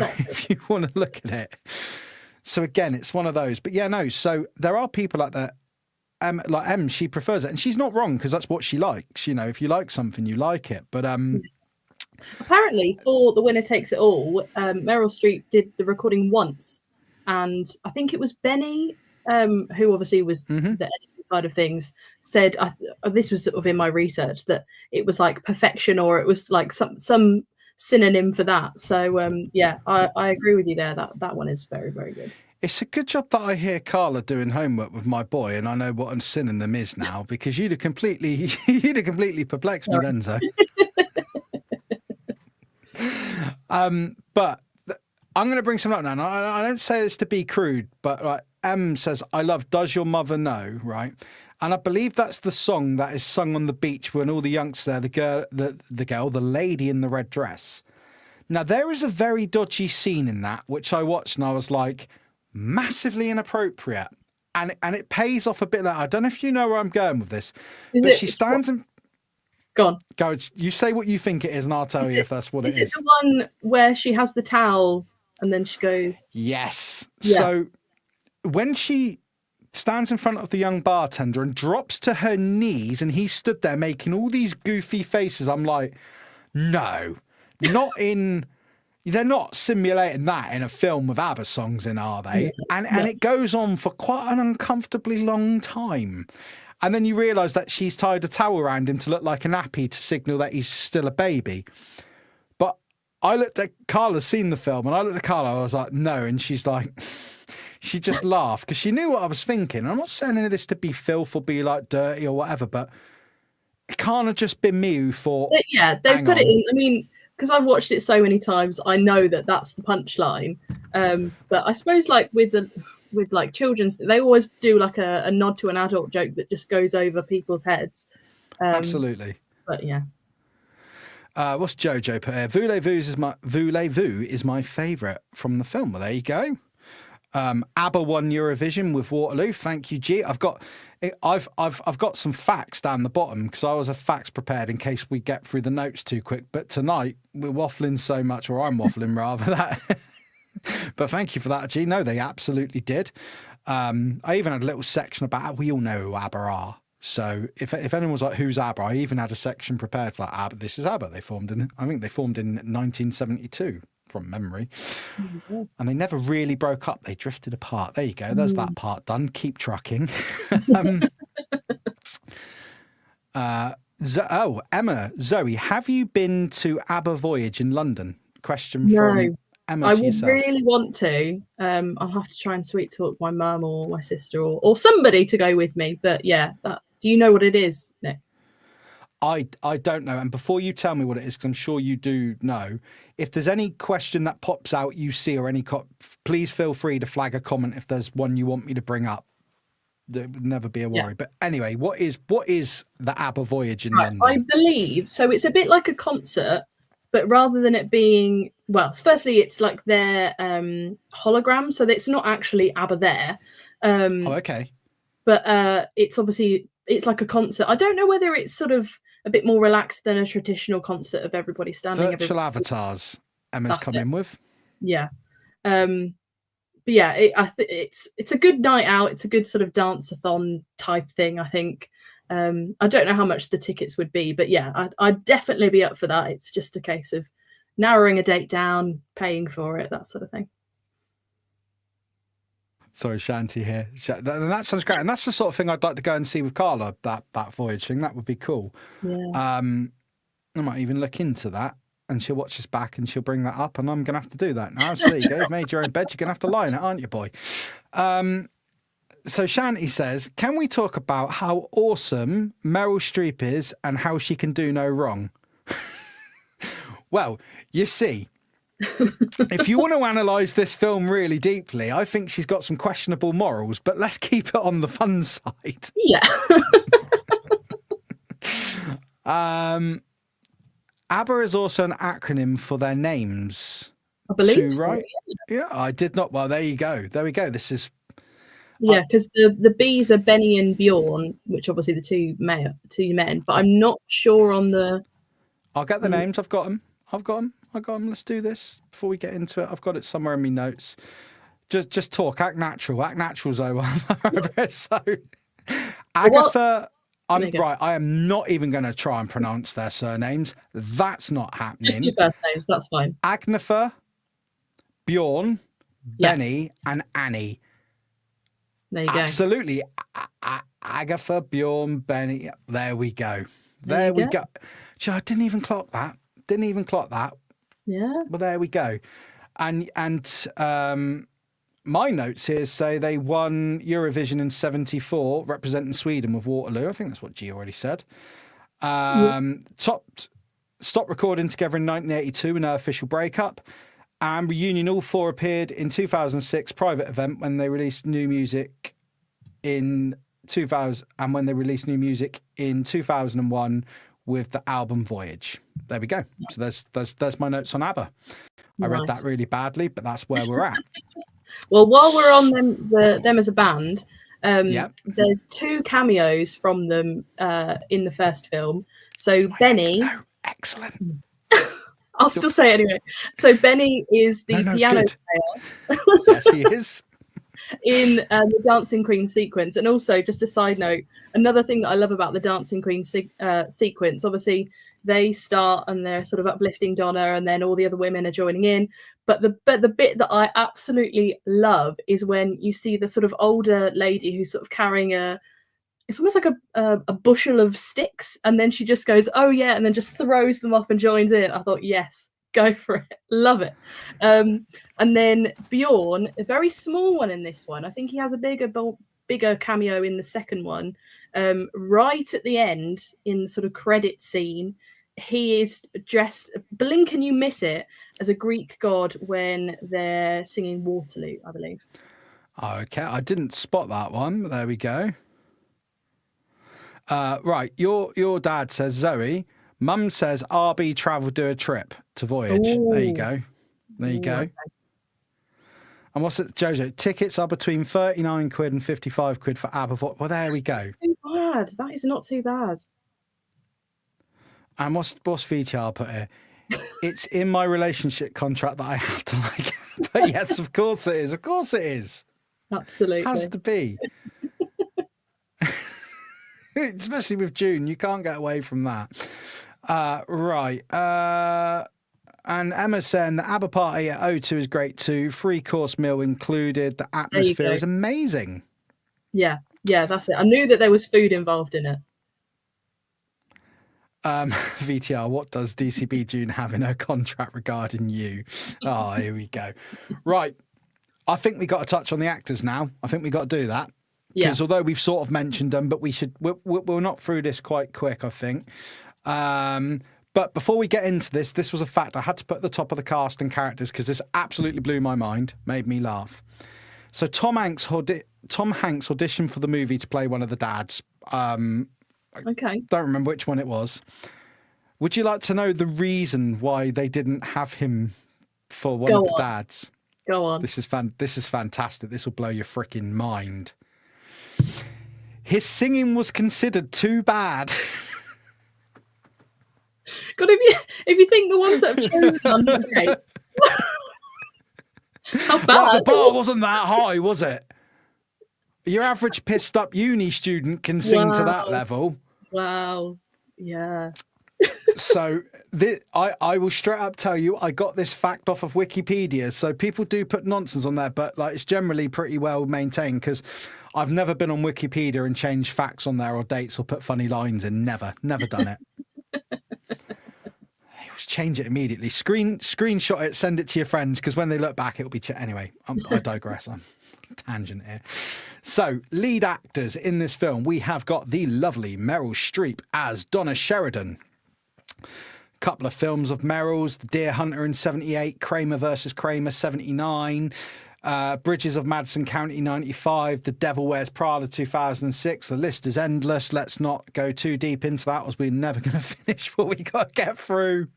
want to look at it. So again, it's one of those. But yeah, no. So there are people out there. Like Em, she prefers it, and she's not wrong because that's what she likes. You know, if you like something, you like it. But
apparently, for The Winner Takes It All, Meryl Streep did the recording once, and I think it was Benny, who obviously was the editing side of things, said this was sort of in my research that it was like perfection, or it was like some synonym for that. So yeah, I agree with you there. That one is very, very good.
it's a good job that I hear Carla doing homework with my boy, and I know what a synonym is now, because you'd have completely perplexed me then, Zoe. But I'm going to bring some up now. And I don't say this to be crude, but like M says, I love Does Your Mother Know, right? And I believe that's the song that is sung on the beach when all the youngsters there, the lady in the red dress. Now, there is a very dodgy scene in that, which I watched and I was like, massively inappropriate. And it pays off a bit. Like, I don't know if you know where I'm going with this. But she stands and...
Go on.
Go, you say what you think it is and I'll tell you if that's what it is.
Is it the one where she has the towel and then she goes...
Yes.
Yeah.
So when she stands in front of the young bartender and drops to her knees and he stood there making all these goofy faces, I'm like, no, not in... They're not simulating that in a film with ABBA songs in, are they? And it goes on for quite an uncomfortably long time. And then you realise that she's tied a towel around him to look like a nappy to signal that he's still a baby. But I looked at Carla's seen the film, and I looked at Carla, I was like, no. And she's like, she just laughed because she knew what I was thinking. I'm not saying any of this to be filth or be like dirty or whatever, but it can't have just been me who thought.
Yeah, they put it in. I mean, because I've watched it so many times, I know that that's the punchline. But I suppose like with like children's, they always do like a nod to an adult joke that just goes over people's heads.
Absolutely.
But yeah.
What's Jojo put here? Voulez-vous is my favourite from the film. Well, there you go. ABBA won Eurovision with Waterloo. Thank you, G. I've got some facts down the bottom because I was a facts prepared in case we get through the notes too quick. But tonight we're waffling so much, or I'm waffling rather. That. But thank you for that, G. No, they absolutely did. I even had a little section about. We all know who ABBA are. So if anyone was like, who's ABBA? I even had a section prepared for like ABBA. This is ABBA. I think they formed in 1972 from memory. Mm-hmm. And they never really broke up. They drifted apart. There you go. There's that part done. Keep trucking. Emma, Zoe, have you been to ABBA Voyage in London? Question from Emma.
I would really want to. I'll have to try and sweet talk my mum or my sister or somebody to go with me. But yeah, do you know what it is, Nick?
I don't know. And before you tell me what it is, because I'm sure you do know, if there's any question that pops out you see or any please feel free to flag a comment if there's one you want me to bring up. There would never be a worry. Yeah. But anyway, what is the ABBA Voyage in London?
I believe so. It's a bit like a concert, but rather than it being, well, firstly, it's like their hologram, so it's not actually ABBA there.
Okay.
But it's like a concert. I don't know whether it's sort of a bit more relaxed than a traditional concert of everybody standing.
Virtual avatars. Emma's come in with.
Yeah. But yeah, it's a good night out. It's a good sort of dance-a-thon type thing, I think. I don't know how much the tickets would be, but yeah, I'd definitely be up for that. It's just a case of narrowing a date down, paying for it, that sort of thing.
Sorry, Shanti here. That sounds great. And that's the sort of thing I'd like to go and see with Carla, that voyage thing. That would be cool.
Yeah.
I might even look into that and she'll watch us back and she'll bring that up and I'm going to have to do that now. So there you go. You've made your own bed. You're going to have to lie in it, aren't you, boy? So Shanti says, can we talk about how awesome Meryl Streep is and how she can do no wrong? Well, you see, if you want to analyse this film really deeply, I think she's got some questionable morals, but let's keep it on the fun side.
Yeah.
ABBA is also an acronym for their names.
I believe so,
right? Yeah, I did not. Well, there you go. There we go. This is...
Yeah, because the B's are Benny and Bjorn, which obviously the two men, but I'm not sure on the...
I'll get the names. I've got them. Let's do this before we get into it. I've got it somewhere in my notes. just talk. Act natural, Zoe. So, Agatha. I'm right. I am not even going to try and pronounce their surnames. That's not happening.
Just your first names. That's fine.
Agnetha, Bjorn, Benny, and Annie.
There you go.
Absolutely. Agatha, Bjorn, Benny. There we go. There we go. I didn't even clock that.
Yeah.
Well, there we go. And my notes here say they won Eurovision in '74, representing Sweden with Waterloo. I think that's what G already said. Stopped recording together in 1982 in an official breakup. And Reunion, all four appeared in 2006 private event when they released new music in 2000, and when they released new music in 2001 with the album Voyage. There we go. So there's my notes on ABBA. I read that really badly, but that's where we're at.
Well, while we're on them as a band, there's 2 cameos from them in the first film. So Benny,
excellent.
I'll still say it anyway. So Benny is the piano player.
Yes, he is.
In the Dancing Queen sequence. And also, just a side note, another thing that I love about the Dancing Queen sequence, obviously they start and they're sort of uplifting Donna, and then all the other women are joining in. But the bit that I absolutely love is when you see the sort of older lady who's sort of carrying it's almost like a bushel of sticks, and then she just goes, "Oh yeah," and then just throws them off and joins in. I thought, yes, go for it, love it. And then Bjorn, a very small one in this one. I think he has a bigger cameo in the second one. Right at the end, in sort of credit scene, he is dressed, blink and you miss it, as a Greek god when they're singing Waterloo, I believe.
Okay, I didn't spot that one. There we go. Right, your dad says, Zoe, Mum says RB travel do a trip to Voyage. Ooh. There you go. There you go. Okay. And what's it, Jojo? Tickets are between 39 quid and 55 quid for ABBA. Well, there we go.
Too bad. That is not too bad.
And what's VTR put here? It's in my relationship contract that I have to like. But yes, of course it is. Of course it is.
Absolutely.
Has to be. Especially with June, you can't get away from that. Right. And Emma's saying the ABBA party at O2 is great too. 3-course meal included. The atmosphere is amazing.
Yeah, that's it. I knew that there was food involved in it.
VTR, what does DCB June have in her contract regarding you? Oh, here we go. Right. I think we got to touch on the actors now. I think we got to do that. Because although we've sort of mentioned them, but we're not through this quite quick, I think. But before we get into this was a fact I had to put at the top of the cast and characters because this absolutely blew my mind, made me laugh. So Tom Hanks auditioned for the movie to play one of the dads.
Okay.
Don't remember which one it was. Would you like to know the reason why they didn't have him for one of the dads?
Go on.
This is fantastic. This will blow your freaking mind. His singing was considered too bad.
God, if you think the ones that have chosen on the day, how bad?
Well, the bar wasn't that high, was it? Your average pissed up uni student can sing to that level.
Wow. Yeah.
So I will straight up tell you, I got this fact off of Wikipedia. So people do put nonsense on there, but like it's generally pretty well maintained because I've never been on Wikipedia and changed facts on there or dates or put funny lines in. Never done it. Change it immediately. Screenshot it, send it to your friends because when they look back, it'll be anyway. I digress. I'm tangent here. So, lead actors in this film, we have got the lovely Meryl Streep as Donna Sheridan. Couple of films of Meryl's: The Deer Hunter in '78, Kramer versus Kramer '79, Bridges of Madison County '95, The Devil Wears Prada 2006. The list is endless. Let's not go too deep into that as we're never going to finish what we got to get through.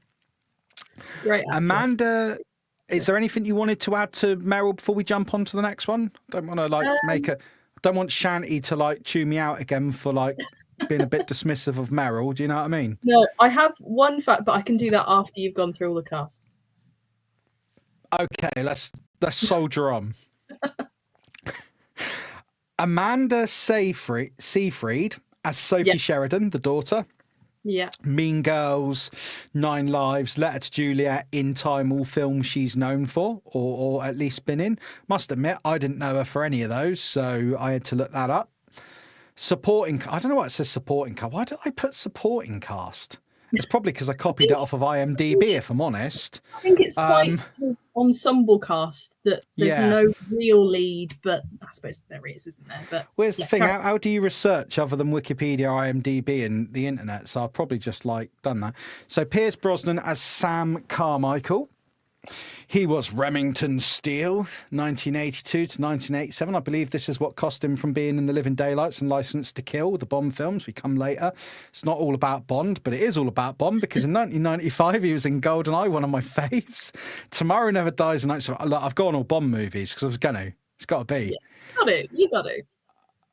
Great.
Amanda, is there anything you wanted to add to Meryl before we jump on to the next one? Don't want to don't want Shanty to chew me out again for being a bit dismissive of Meryl. Do you know what I mean?
No, I have one fact, but I can do that after you've gone through all the cast.
Okay, let's soldier on. Amanda Seyfried as Sophie
Yeah.
Sheridan, the daughter.
Yeah.
Mean Girls, Nine Lives, Letter to Juliet, In Time, all films she's known for, or at least been in. Must admit, I didn't know her for any of those, so I had to look that up. Supporting, I don't know why it says supporting cast. Why did I put supporting cast? It's probably because I copied it off of IMDb, if I'm honest.
I think it's quite sort of ensemble cast that there's
Yeah.
no real lead, but I suppose there is, isn't there? But
Where's the thing? How do you research other than Wikipedia, IMDb, and the internet? So I've probably just done that. So Pierce Brosnan as Sam Carmichael. He was Remington Steele, 1982 to 1987. I believe this is what cost him from being in The Living Daylights and License to Kill, the Bond films. We come later. It's not all about Bond, but it is all about Bond because in 1995 he was in GoldenEye, one of my faves. Tomorrow Never Dies. And I've gone all Bond movies because I was going to. It's got to be.
Yeah. You got to.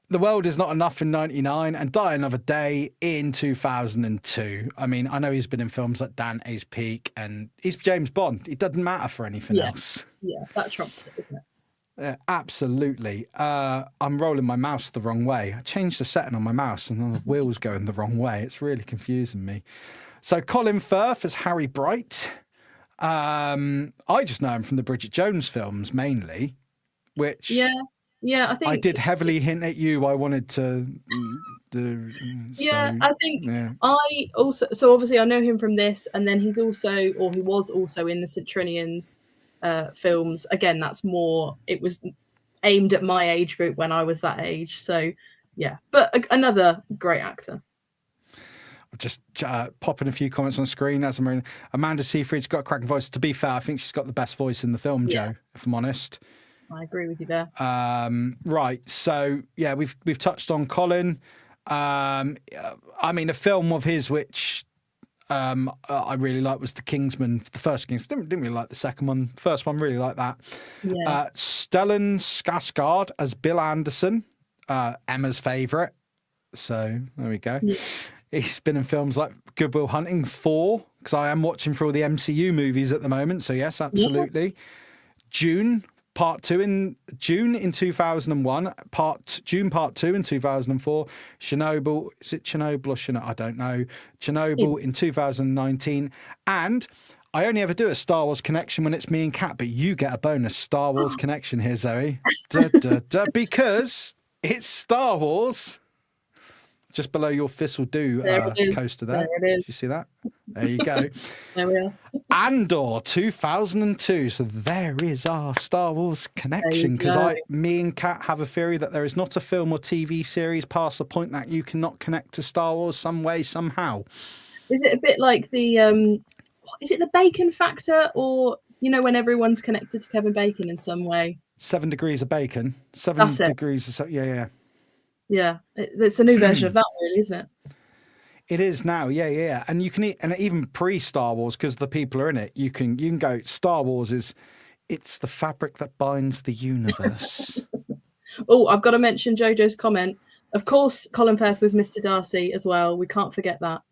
The World Is Not Enough in 99 and Die Another Day in 2002. I mean, I know he's been in films like Dante's Peak and he's James Bond. It doesn't matter for anything else.
Yeah, that trumps it, isn't it?
Yeah, absolutely. I'm rolling my mouse the wrong way. I changed the setting on my mouse and the wheel's going the wrong way. It's really confusing me. So Colin Firth as Harry Bright. I just know him from the Bridget Jones films mainly, which...
Yeah, I think
I did heavily hint at you. I wanted to do.
Yeah, I think I also. So obviously, I know him from this, and then he was also in the Centrinians films. Again, that's more. It was aimed at my age group when I was that age. So yeah, but another great actor.
Just popping a few comments on screen as I'm Amanda Seyfried's got a cracking voice. To be fair, I think she's got the best voice in the film, Joe. If I'm honest.
I agree with you there.
Right. So, yeah, we've touched on Colin. I mean, a film of his which I really liked was The Kingsman, the first Kingsman. Didn't really like the second one. The first one, really like that.
Yeah.
Stellan Skarsgård as Bill Anderson, Emma's favourite. So, there we go. Yeah. He's been in films like Good Will Hunting, Thor, because I am watching for all the MCU movies at the moment. So, yes, absolutely. Yeah. June. Part 2 in June in 2001, June Part 2 in 2004, Chernobyl, is it Chernobyl or Chernobyl? I don't know. Chernobyl in 2019, and I only ever do a Star Wars connection when it's me and Kat, but you get a bonus Star Wars connection here, Zoe, because it's Star Wars. Just below your Thistle Do coaster there.
There it is.
Did you see that? There you go.
There we are.
Andor 2002. So there is our Star Wars connection. Because me and Kat have a theory that there is not a film or TV series past the point that you cannot connect to Star Wars some way, somehow.
Is it a bit like the, is it the Bacon Factor, or, when everyone's connected to Kevin Bacon in some way?
7 Degrees of Bacon. 7 Degrees of... Yeah.
Yeah, it's a new version of that, really, isn't it?
It is now, yeah. And you can and even pre-Star Wars, because the people are in it, you can go, Star Wars it's the fabric that binds the universe.
Oh, I've got to mention Jojo's comment. Of course, Colin Firth was Mr. Darcy as well. We can't forget that.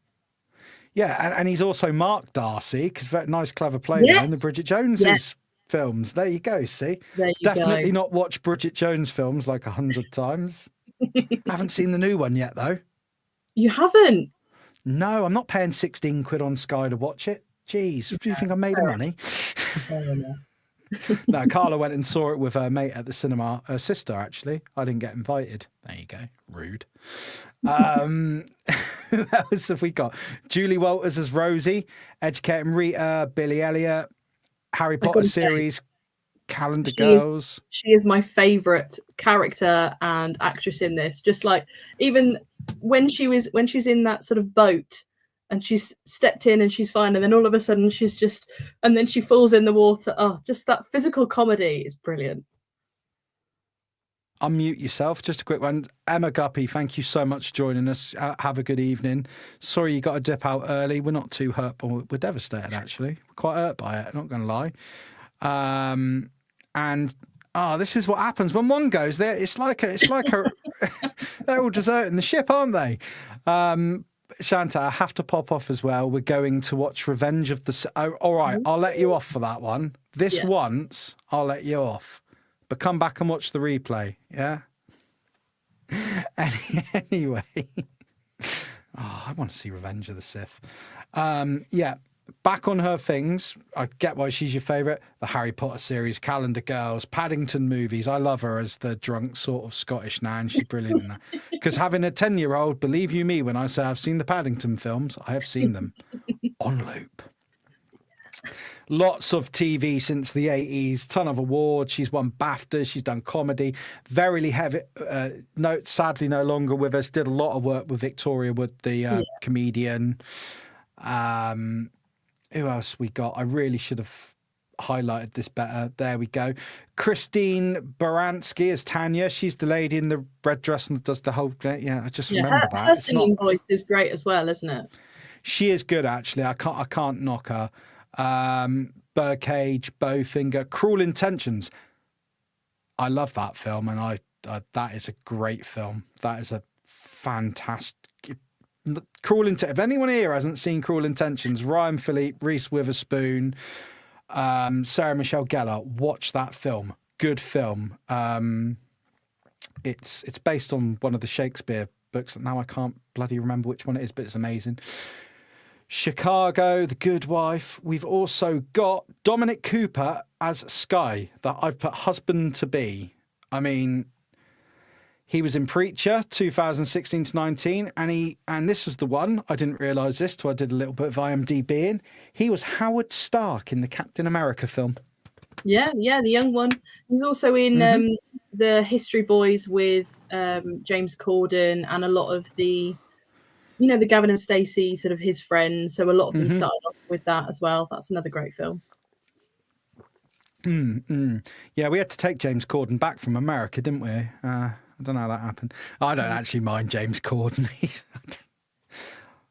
Yeah, and he's also Mark Darcy, because very nice, clever play there in the Bridget Jones's films. There you go, see? Definitely not watch Bridget Jones films like 100 times. I haven't seen the new one yet, though.
You haven't?
No, I'm not paying 16 quid on Sky to watch it. Jeez, do you think I made of money? No, Carla went and saw it with her mate at the cinema. Her sister, actually. I didn't get invited. There you go. Rude. Who else have we got? Julie Walters as Rosie, Educating Rita, Billy Elliot, Harry Potter series, Calendar Girls.
She is my favourite character and actress in this. Just like, even when she was in that sort of boat and she's stepped in and she's fine, and then all of a sudden and then she falls in the water. Oh, just that physical comedy is brilliant.
Unmute yourself. Just a quick one. Emma Guppy, thank you so much for joining us. Have a good evening. Sorry you got to dip out early. We're not too hurt, but we're devastated, actually. We're quite hurt by it, not going to lie. And this is what happens when one goes there. It's like a they're all deserting the ship, aren't they? Shanta, I have to pop off as well. We're going to watch Revenge of the... all right, I'll let you off for that one. Once, I'll let you off. But come back and watch the replay, yeah? Anyway, I want to see Revenge of the Sith. Yeah, back on her things. I get why she's your favourite. The Harry Potter series, Calendar Girls, Paddington movies. I love her as the drunk sort of Scottish nan. She's brilliant in that. Because having a 10-year-old, believe you me when I say I've seen the Paddington films, I have seen them on loop. Lots of TV since the 80s, ton of awards. She's won BAFTA, she's done comedy. Very heavy, sadly no longer with us. Did a lot of work with Victoria Wood, the comedian. Who else we got? I really should have highlighted this better. There we go. Christine Baranski as Tanya. She's the lady in the red dress and does the whole... Yeah, I just remember that.
Her singing voice is great as well, isn't it?
She is good, actually. I can't knock her. Birdcage, Bowfinger, Cruel Intentions. I love that film, and that is a great film. That is a fantastic... If anyone here hasn't seen Cruel Intentions, Ryan Philippe, Reese Witherspoon, Sarah Michelle Gellar, watch that film. Good film. It's based on one of the Shakespeare books. Now I can't bloody remember which one it is, but it's amazing. Chicago, The Good Wife. We've also got Dominic Cooper as Sky, that I've put husband to be. I mean, he was in Preacher 2016 to 19, and this was the one, I didn't realise this till I did a little bit of IMDb-ing. He was Howard Stark in the Captain America film.
Yeah, the young one. He was also in the History Boys with James Corden, and a lot of the, the Gavin and Stacey, sort of his friends. So a lot of them started off with that as well. That's another great film.
Yeah, we had to take James Corden back from America, didn't we? I don't know how that happened. I don't actually mind James Corden.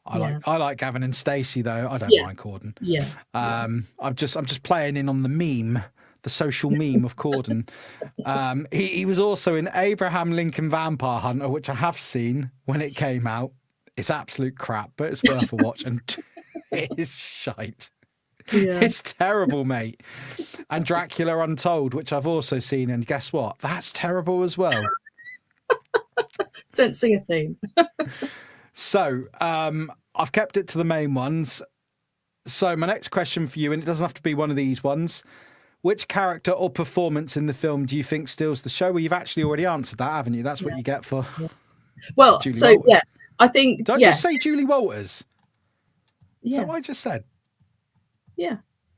I like Gavin and Stacey though. I don't mind Corden.
Yeah.
I'm just playing in on the meme, the social meme of Corden. He was also in Abraham Lincoln Vampire Hunter, which I have seen when it came out. It's absolute crap, but it's worth a watch, and it is shite. Yeah. It's terrible, mate. And Dracula Untold, which I've also seen, and guess what? That's terrible as well.
Sensing a theme.
So, I've kept it to the main ones. So my next question for you, and it doesn't have to be one of these ones. Which character or performance in the film do you think steals the show? Well, you've actually already answered that, haven't you? That's what you get for...
Well,
Julie
so,
Walters.
I think...
Did I just say Julie Walters?
Yeah.
Is that what I just said?
Yeah.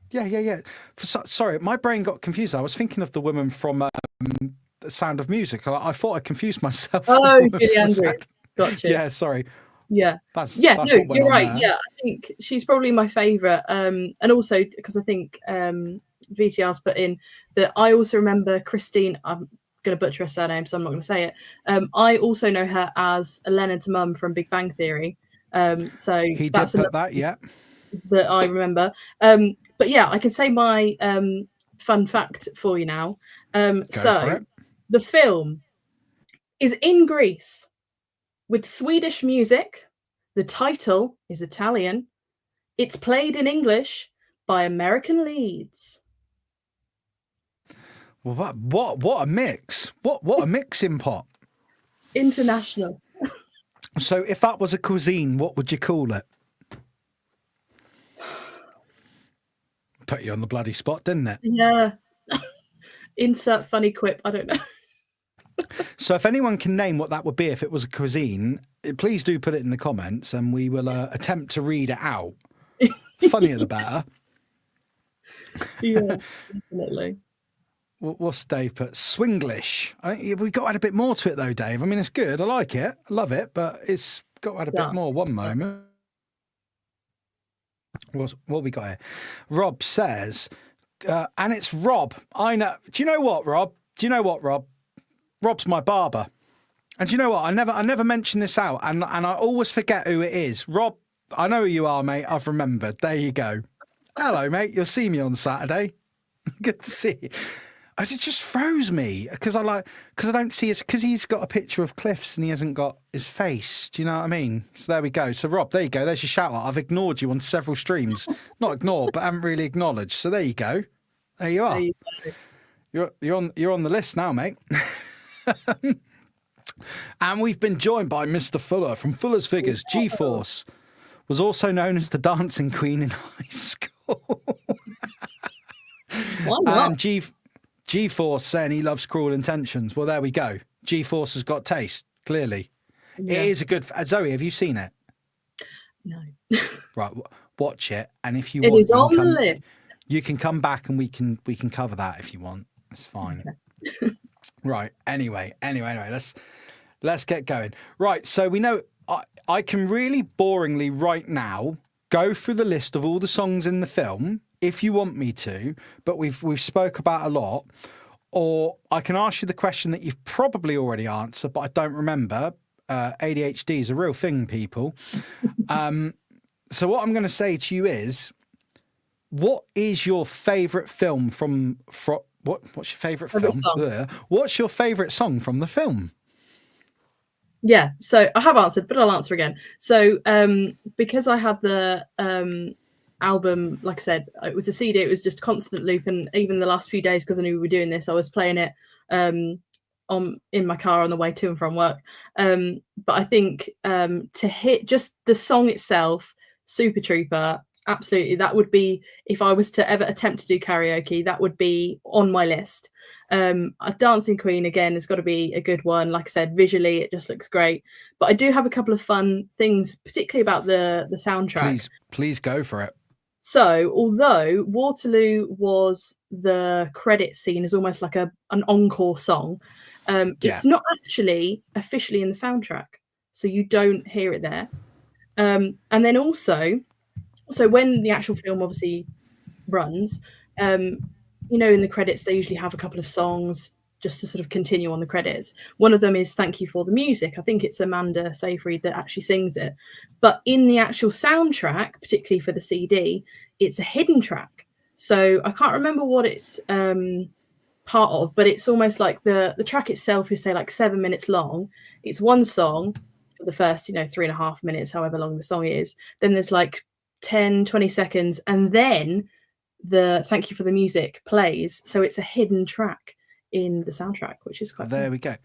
Yeah. Sorry, my brain got confused. I was thinking of the woman from The Sound of Music. I thought I confused myself.
Oh, Julie Andrews. Gotcha.
Yeah, sorry.
Yeah.
That's
no, you're right.
There.
Yeah, I think she's probably my favourite. And also because I think VTR's put in that I also remember Christine. I'm going to butcher her surname, so I'm not going to say it. I also know her as Leonard's mum from Big Bang Theory. So
he did put that, yeah.
That I remember. But yeah, I can say my fun fact for you now. So the film is in Greece with Swedish music. The title is Italian. It's played in English by American leads.
Well, what a mix! What a mixing pot!
International.
So, if that was a cuisine, what would you call it? Put you on the bloody spot, didn't it?
Yeah. Insert funny quip. I don't know.
So if anyone can name what that would be if it was a cuisine, please do put it in the comments and we will attempt to read it out. Funnier the better.
Yeah, definitely.
What's Dave put? Swinglish. We've got to add a bit more to it though, Dave. I mean, it's good. I like it. I love it. But it's got to add a bit more. One moment. What we got here? Rob says, and it's Rob. I know. Do you know what, Rob? Rob's my barber. And do you know what? I never mention this out, and I always forget who it is. Rob, I know who you are, mate. I've remembered. There you go. Hello, mate. You'll see me on Saturday. Good to see you. It just throws me because I don't see because he's got a picture of Cliffs and he hasn't got his face. Do you know what I mean? So there we go. So Rob, there you go. There's your shout out. I've ignored you on several streams. Not ignored, but haven't really acknowledged. So there you go. There you are. You're on the list now, mate. And we've been joined by Mr. Fuller from Fuller's Figures. G-Force was also known as the dancing queen in high school.
Why not?
And G-Force saying he loves Cruel Intentions. Well, there we go. G-Force has got taste, clearly.
Yeah.
It is a good... Zoe, have you seen it?
No.
Right, watch it. And if you
It
want...
is on the list.
You can come back and we can cover that if you want. It's fine. Okay. Right. Anyway, let's get going. Right. So we know I can really boringly right now go through the list of all the songs in the film if you want me to, but we've spoke about a lot. Or I can ask you the question that you've probably already answered, but I don't remember. ADHD is a real thing, people. So what I'm going to say to you is, what is your favourite film from what's your favourite film?
Song.
What's your favourite song from the film?
Yeah, so I have answered, but I'll answer again. So because I have the album, like I said, it was a CD, it was just constant loop, and even the last few days, because I knew we were doing this, I was playing it in my car on the way to and from work. But I think to hit just the song itself, Super Trooper, absolutely, that would be, if I was to ever attempt to do karaoke, that would be on my list. A Dancing Queen, again, has got to be a good one. Like I said, visually it just looks great. But I do have a couple of fun things, particularly about the soundtrack.
Please go for it.
So although Waterloo was the credit scene as almost like an encore song, it's not actually officially in the soundtrack, so you don't hear it there. And then also, so when the actual film obviously runs, you know, in the credits, they usually have a couple of songs just to sort of continue on the credits. One of them is Thank You for the Music. I think it's Amanda Seyfried that actually sings it. But in the actual soundtrack, particularly for the CD, it's a hidden track. So I can't remember what it's part of, but it's almost like the track itself is, say, like 7 minutes long. It's one song for the first, 3.5 minutes, however long the song is. Then there's like 10, 20 seconds, and then the Thank You for the Music plays. So it's a hidden track in the soundtrack, which is quite
there
fun.
we go.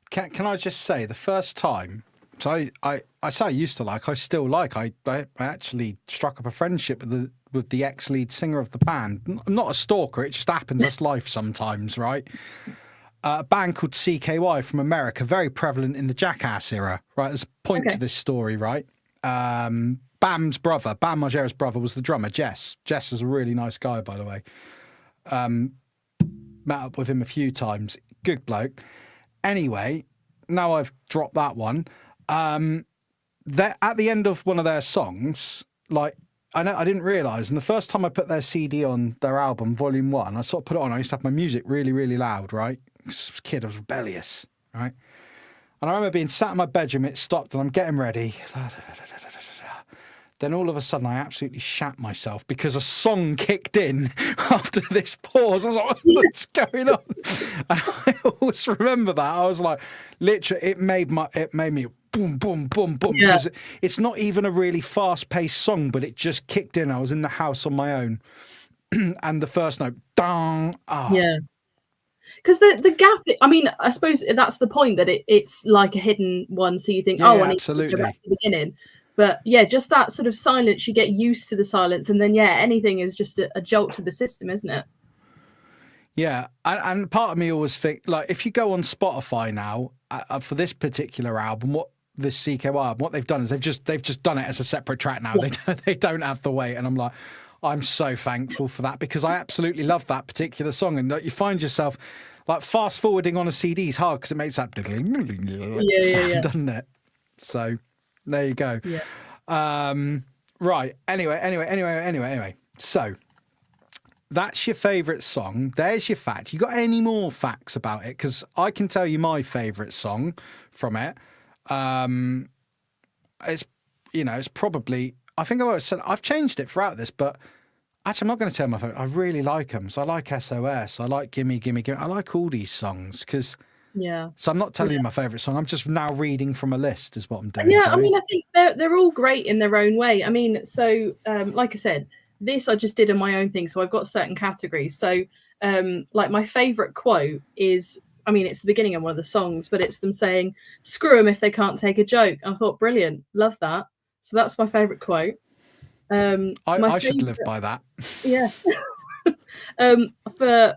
Can I just say, the first time, so I say I used to like, I still like, I actually struck up a friendship with the ex-lead singer of the band. I'm not a stalker, it just happens, that's life sometimes, right? A band called CKY from America, very prevalent in the Jackass era, right? There's a point to this story, right? Bam's brother, Bam Margera's brother, was the drummer, Jess. Jess was a really nice guy, by the way. Met up with him a few times. Good bloke. Anyway, now I've dropped that one. At the end of one of their songs, like, I didn't realise, and the first time I put their CD on, their album, Volume 1, I sort of put it on, I used to have my music really, really loud, right? As a kid, I was rebellious, right? And I remember being sat in my bedroom, it stopped, and I'm getting ready. Then all of a sudden, I absolutely shat myself because a song kicked in after this pause. I was like, what's going on? And I always remember that. I was like, literally, it made me boom, boom, boom, boom.
Yeah.
Because it's not even a really fast-paced song, but it just kicked in. I was in the house on my own. And the first note, dong. Oh.
Yeah. Because the gap, I mean, I suppose that's the point, that it's like a hidden one. So you think, I need to go back to the beginning. But yeah, just that sort of silence, you get used to the silence. And then, anything is just a jolt to the system, isn't it?
Yeah. And part of me always think, like, if you go on Spotify now for this particular album, this CKY album, what they've done is they've just done it as a separate track now. Yeah. They don't have the weight. And I'm like, I'm so thankful for that, because I absolutely love that particular song. And you find yourself, like, fast forwarding on a CD is hard because it makes that sound, doesn't it? So there you go.
Yeah.
Right. Anyway. So that's your favourite song. There's your fact. You got any more facts about it? Because I can tell you my favourite song from it. It's probably, I think I always said, I've changed it throughout this, but actually I'm not going to tell my favourite. I really like them. So I like SOS. I like Gimme, Gimme, Gimme. I like all these songs because...
Yeah.
So I'm not telling you my favourite song. I'm just now reading from a list is what I'm doing.
Yeah,
Zoe.
I mean, I think they're all great in their own way. I mean, so like I said, this I just did in my own thing. So I've got certain categories. So like my favourite quote is, I mean, it's the beginning of one of the songs, but it's them saying, "Screw them if they can't take a joke." And I thought, brilliant, love that. So that's my favourite quote.
I should live by that.
Yeah. For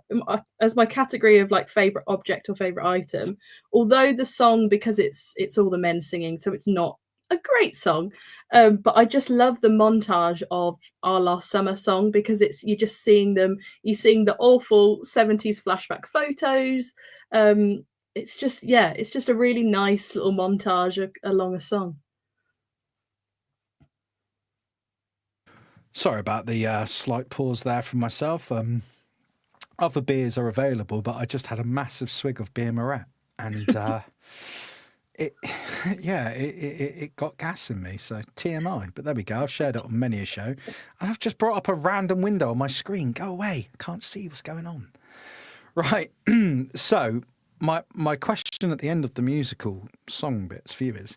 as my category of like favorite object or favorite item, although the song, because it's all the men singing, so it's not a great song, but I just love the montage of Our Last Summer song, because you're just seeing them, you're seeing the awful 70s flashback photos. It's just a really nice little montage along a song.
Sorry about the slight pause there from myself. Other beers are available, but I just had a massive swig of beer Moret, and it got gas in me. So TMI. But there we go. I've shared it on many a show, and I've just brought up a random window on my screen. Go away! Can't see what's going on. Right. So my question at the end of the musical song bits for you is: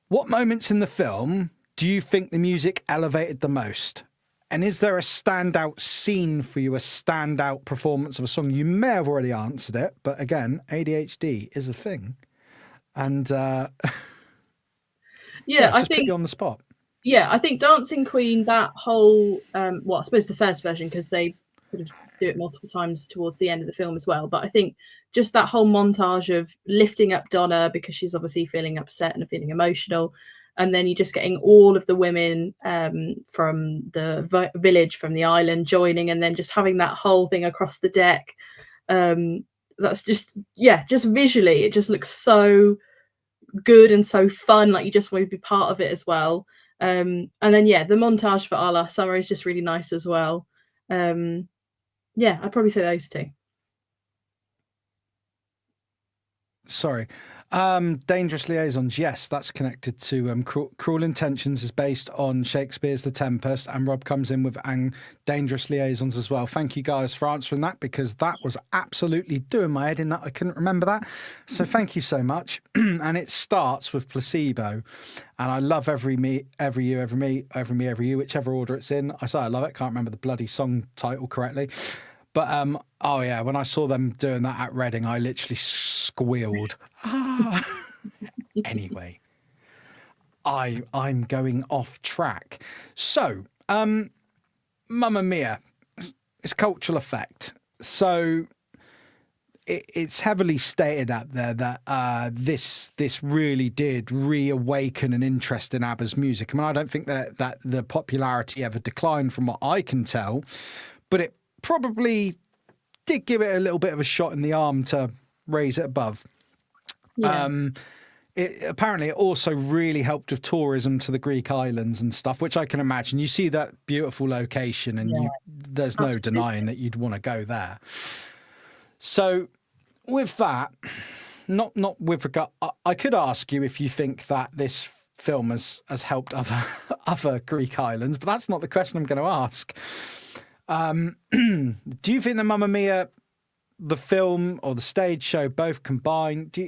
what moments in the film do you think the music elevated the most? And is there a standout scene for you, a standout performance of a song? You may have already answered it, but again, ADHD is a thing. And
I
just
think
put you on the spot.
Yeah, I think Dancing Queen, that whole, well, I suppose the first version, because they sort of do it multiple times towards the end of the film as well. But I think just that whole montage of lifting up Donna, because she's obviously feeling upset and feeling emotional. And then you're just getting all of the women from the village, from the island joining, and then just having that whole thing across the deck. That's just visually, it just looks so good and so fun. Like you just want to be part of it as well. And then, the montage for Our Last Summer is just really nice as well. I'd probably say those two.
Sorry. Dangerous Liaisons, yes, that's connected to Cruel Intentions is based on Shakespeare's The Tempest, and Rob comes in with Dangerous Liaisons as well. Thank you guys for answering that, because that was absolutely doing my head in that I couldn't remember that. So thank you so much. And it starts with Placebo, and I love Every You, whichever order it's in. I say I love it, can't remember the bloody song title correctly. But when I saw them doing that at Reading, I literally squealed. Anyway, I'm going off track. So, Mamma Mia, it's cultural effect. So it's heavily stated out there that this really did reawaken an interest in ABBA's music. I mean, I don't think that the popularity ever declined from what I can tell, but it probably did give it a little bit of a shot in the arm to raise it above. Yeah. It also really helped with tourism to the Greek islands and stuff, which I can imagine. You see that beautiful location, and there's no denying that you'd want to go there. So with that, not with regard, I could ask you if you think that this film has helped other Greek islands, but that's not the question I'm going to ask. Do you think that Mamma Mia, the film or the stage show, both combined,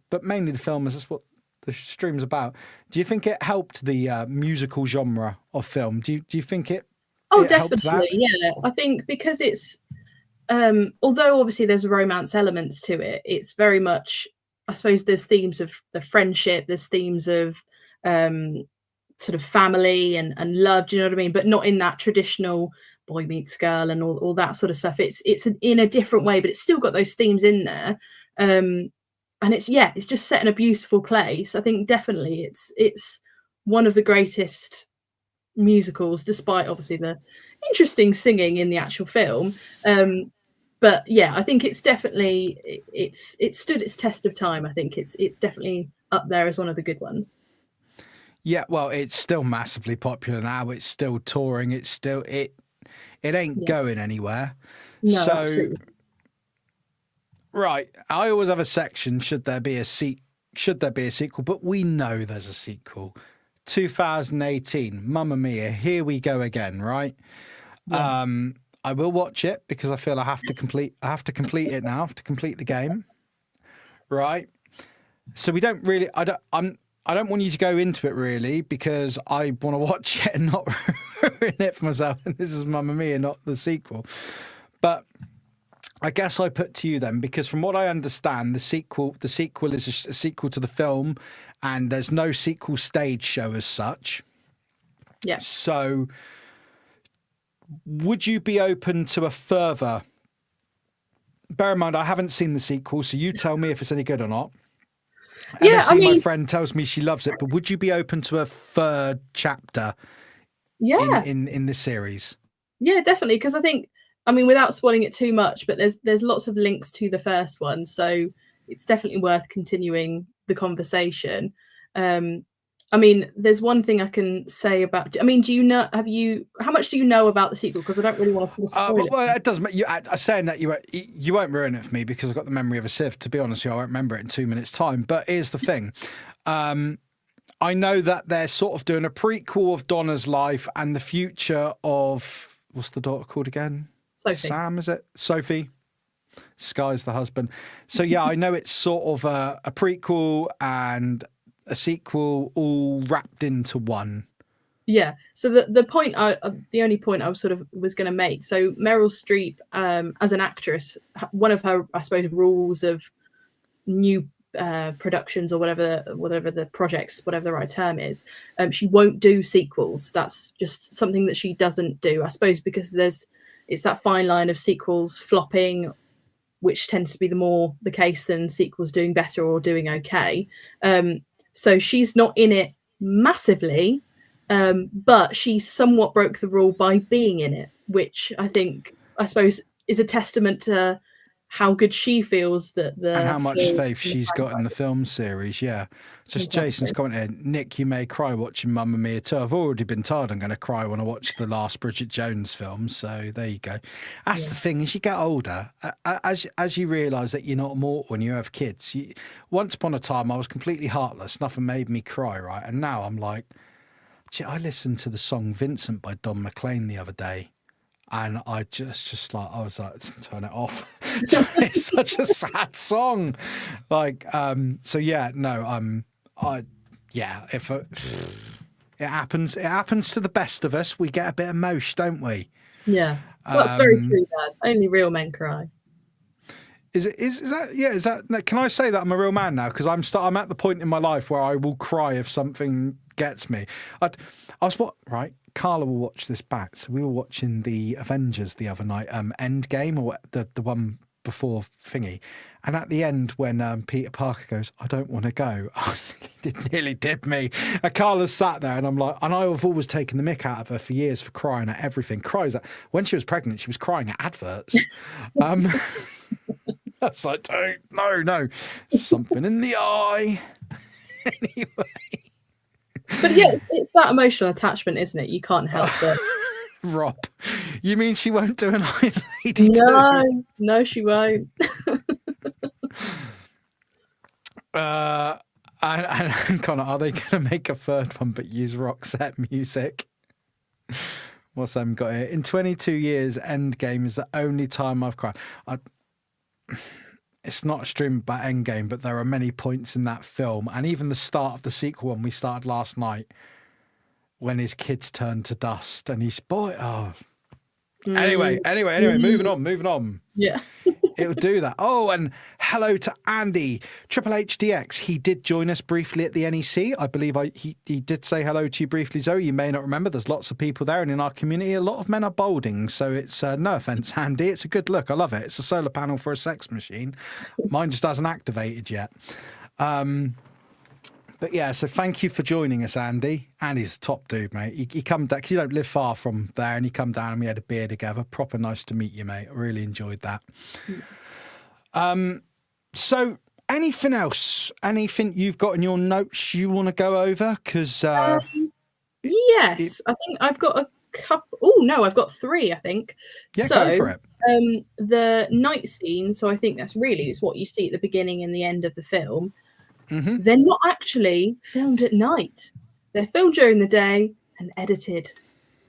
but mainly the film, as that's what the stream's about, do you think it helped the musical genre of film? Do you think it
definitely, helped that? Yeah. I think because it's, although obviously there's romance elements to it, it's very much, I suppose there's themes of the friendship, there's themes of sort of family and love, do you know what I mean? But not in that traditional boy meets girl and all that sort of stuff. It's in a different way, but it's still got those themes in there. And it's just set in a beautiful place. I think definitely it's one of the greatest musicals, despite obviously the interesting singing in the actual film. But I think it's definitely it stood its test of time. I think it's definitely up there as one of the good ones.
Yeah, well, it's still massively popular now. It's still touring. It's still it ain't going anywhere.
No, absolutely.
Right, I always have a section. Should there be a sequel? But we know there's a sequel. 2018, Mamma Mia. Here we go again. Right. Yeah. I will watch it because I feel I have to complete it now. I have to complete the game. Right. So we don't really. I don't want you to go into it really, because I want to watch it and not ruin it for myself. And this is Mamma Mia, not the sequel. But I guess I put to you then, because from what I understand, the sequel is a sequel to the film, and there's no sequel stage show as such.
Yeah.
So, would you be open to a further? Bear in mind, I haven't seen the sequel, so you tell me if it's any good or not.
Yeah,
NSC, my friend, tells me she loves it, but would you be open to a third chapter?
Yeah,
in this series.
yeah, definitely. Because I think, I mean, without spoiling it too much, but there's lots of links to the first one, so it's definitely worth continuing the conversation. I mean, there's one thing I can say about. I mean, do you know? How much do you know about the sequel? Because I don't really want to sort of spoil it.
Well, it doesn't. I'm saying that you won't ruin it for me because I've got the memory of a sieve. To be honest with you, I won't remember it in 2 minutes' time. But here's the thing. I know that they're sort of doing a prequel of Donna's life and the future of, what's the daughter called again?
Sophie.
Sam, is it? Sophie. Sky's the husband. So yeah, I know it's sort of a prequel and a sequel all wrapped into one.
Yeah. So the only point I was going to make. So Meryl Streep, as an actress, one of her, I suppose, rules of new productions or whatever the projects, whatever the right term is, she won't do sequels. That's just something that she doesn't do, I suppose, because it's that fine line of sequels flopping, which tends to be the case than sequels doing better or doing okay. So she's not in it massively, but she somewhat broke the rule by being in it, which I suppose is a testament to how good she feels and
how much faith she's got in the film series. Yeah, just exactly. Jason's commented, Nick, you may cry watching Mamma Mia 2. I've already been told I'm going to cry when I watch the last Bridget Jones film, so there you go. That's the thing, as you get older, as you realise that you're not immortal when you have kids. Once upon a time I was completely heartless, nothing made me cry, right? And now I'm like, I listened to the song Vincent by Don McLean the other day, and I just like, I was like, turn it off. It's such a sad song. Like, so yeah, no, if it happens to the best of us. We get a bit emotional, don't we?
Yeah, well, that's very true, Dad. Only real men cry.
Is that? Can I say that I'm a real man now? Because I'm at the point in my life where I will cry if something gets me. Carla will watch this back. So we were watching the Avengers the other night, Endgame, or the one before thingy. And at the end, when Peter Parker goes, I don't want to go, it nearly did me. And Carla sat there, and I'm like, and I've always taken the mick out of her for years for crying at everything. When she was pregnant, she was crying at adverts. That's like, no, something in the eye. Anyway.
But yeah, it's that emotional attachment, isn't it? You can't help it.
Rob, you mean she won't do an Iron Lady 2?
No, she won't.
And Connor, are they going to make a third one but use Roxette music? What's got here? In 22 years, Endgame is the only time I've cried. It's not a stream about Endgame, but there are many points in that film, and even the start of the sequel one we started last night, when his kids turn to dust and he's Anyway, moving on.
Yeah.
It'll do that. Oh, and hello to Andy, Triple HDX. He did join us briefly at the NEC. I believe he did say hello to you briefly, Zoe. You may not remember. There's lots of people there, and in our community, a lot of men are boulding. So it's no offense, Andy. It's a good look. I love it. It's a solar panel for a sex machine. Mine just hasn't activated yet. But yeah, so thank you for joining us, Andy. Andy's a top dude, mate. He come down, because you don't live far from there, and he come down and we had a beer together. Proper nice to meet you, mate. I really enjoyed that. So anything else? Anything you've got in your notes you want to go over? Because
yes, I think I've got a couple. Oh no, I've got 3. I think.
Yeah, go for it.
The night scene. So I think it's what you see at the beginning and the end of the film.
Mm-hmm.
They're not actually filmed at night. They're filmed during the day and edited.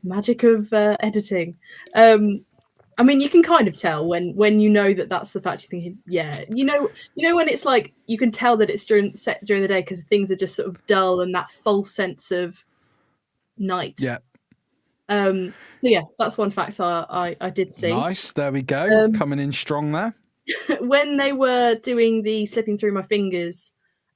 Magic of editing. I mean, you can kind of tell when you know that's the fact. You're thinking, yeah, you know when it's like you can tell that it's set during the day because things are just sort of dull and that false sense of night.
Yeah.
So yeah, that's one fact I did see.
Nice. There we go. Coming in strong there.
When they were doing the Slipping Through My Fingers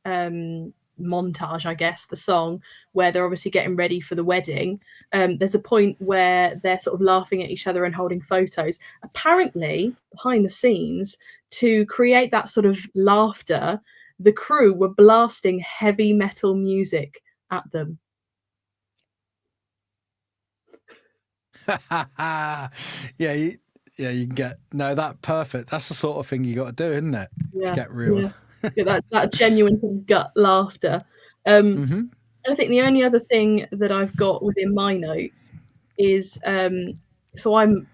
montage, I guess, the song, where they're obviously getting ready for the wedding, there's a point where they're sort of laughing at each other and holding photos. Apparently, behind the scenes, to create that sort of laughter, the crew were blasting heavy metal music at them.
Yeah, you can get that perfect. That's the sort of thing you got to do, isn't it?
Yeah,
to get real.
Yeah. that genuine gut laughter. I think the only other thing that I've got within my notes is so I'm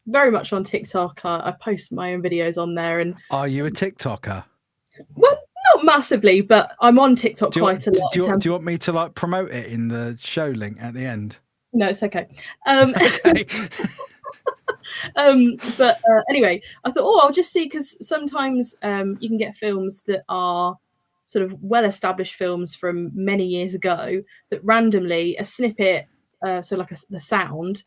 very much on TikTok. I post my own videos on there. And
are you a TikToker?
Well, not massively, but I'm on TikTok quite a lot.
Do you want me to like promote it in the show link at the end?
No, it's okay.
Okay.
But anyway, I thought, I'll just see, because sometimes you can get films that are sort of well-established films from many years ago that randomly a snippet, so like the sound,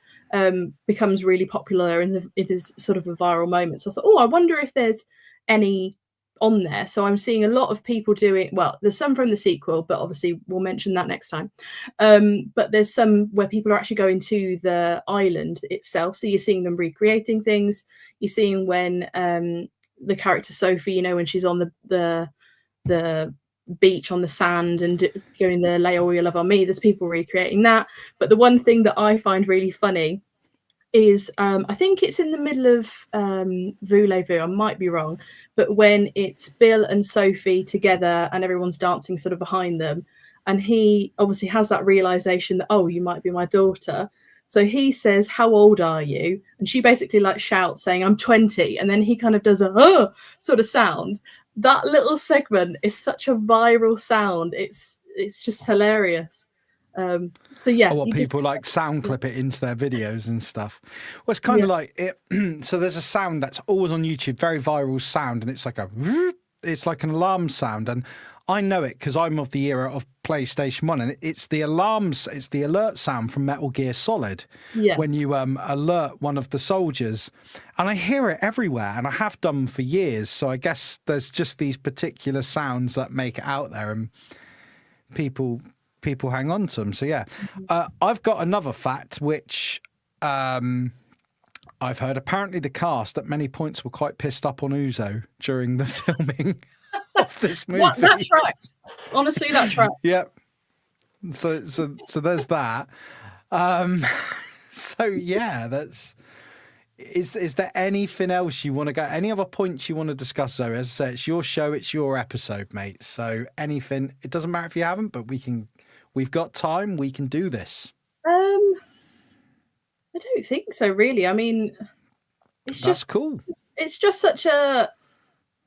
becomes really popular and it is sort of a viral moment. So I thought, I wonder if there's any on there. So I'm seeing a lot of people doing, well, there's some from the sequel, but obviously we'll mention that next time. But there's some where people are actually going to the island itself. So you're seeing them recreating things. You're seeing when the character Sophie, when she's on the beach on the sand and doing the lay all your love on me, there's people recreating that. But the one thing that I find really funny is I think it's in the middle of Voulez-Vous, I might be wrong, but when it's Bill and Sophie together and everyone's dancing sort of behind them, and he obviously has that realization that, you might be my daughter. So he says, how old are you? And she basically like shouts saying, I'm 20. And then he kind of does a sort of sound. That little segment is such a viral sound. It's just hilarious. So yeah,
people like sound clip it into their videos and stuff. Well, it's kind of like it. So there's a sound that's always on YouTube, very viral sound, and it's like an alarm sound, and I know it because I'm of the era of PlayStation 1, and it's the alarms, it's the alert sound from Metal Gear Solid.
Yeah.
When you alert one of the soldiers, and I hear it everywhere, and I have done for years. So I guess there's just these particular sounds that make it out there, and people hang on to them. So yeah, I've got another fact which I've heard. Apparently the cast at many points were quite pissed up on Uzo during the filming of this movie.
That tracks. Honestly, that tracks.
Yep. So there's that. So yeah, that's. Is there anything else you want to go? Any other points you want to discuss, Zoe? As I say, it's your show, it's your episode, mate. So anything, it doesn't matter if you haven't, but we've got time. We can do this.
I don't think so, really. I mean,
That's cool.
It's just such a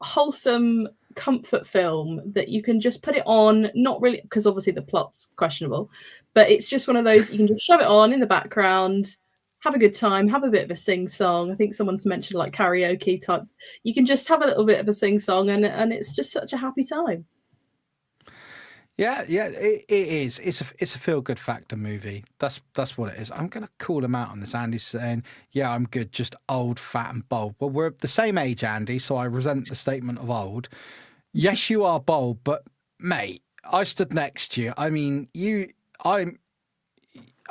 wholesome comfort film that you can just put it on, not really, because obviously the plot's questionable, but it's just one of those you can just shove it on in the background, have a good time, have a bit of a sing-song. I think someone's mentioned like karaoke type. You can just have a little bit of a sing-song and it's just such a happy time.
Yeah, it is. It's a feel-good factor movie. That's what it is. I'm going to call him out on this. Andy's saying, yeah, I'm good, just old, fat and bald. Well, we're the same age, Andy, so I resent the statement of old. Yes, you are bald, but, mate, I stood next to you. I mean, I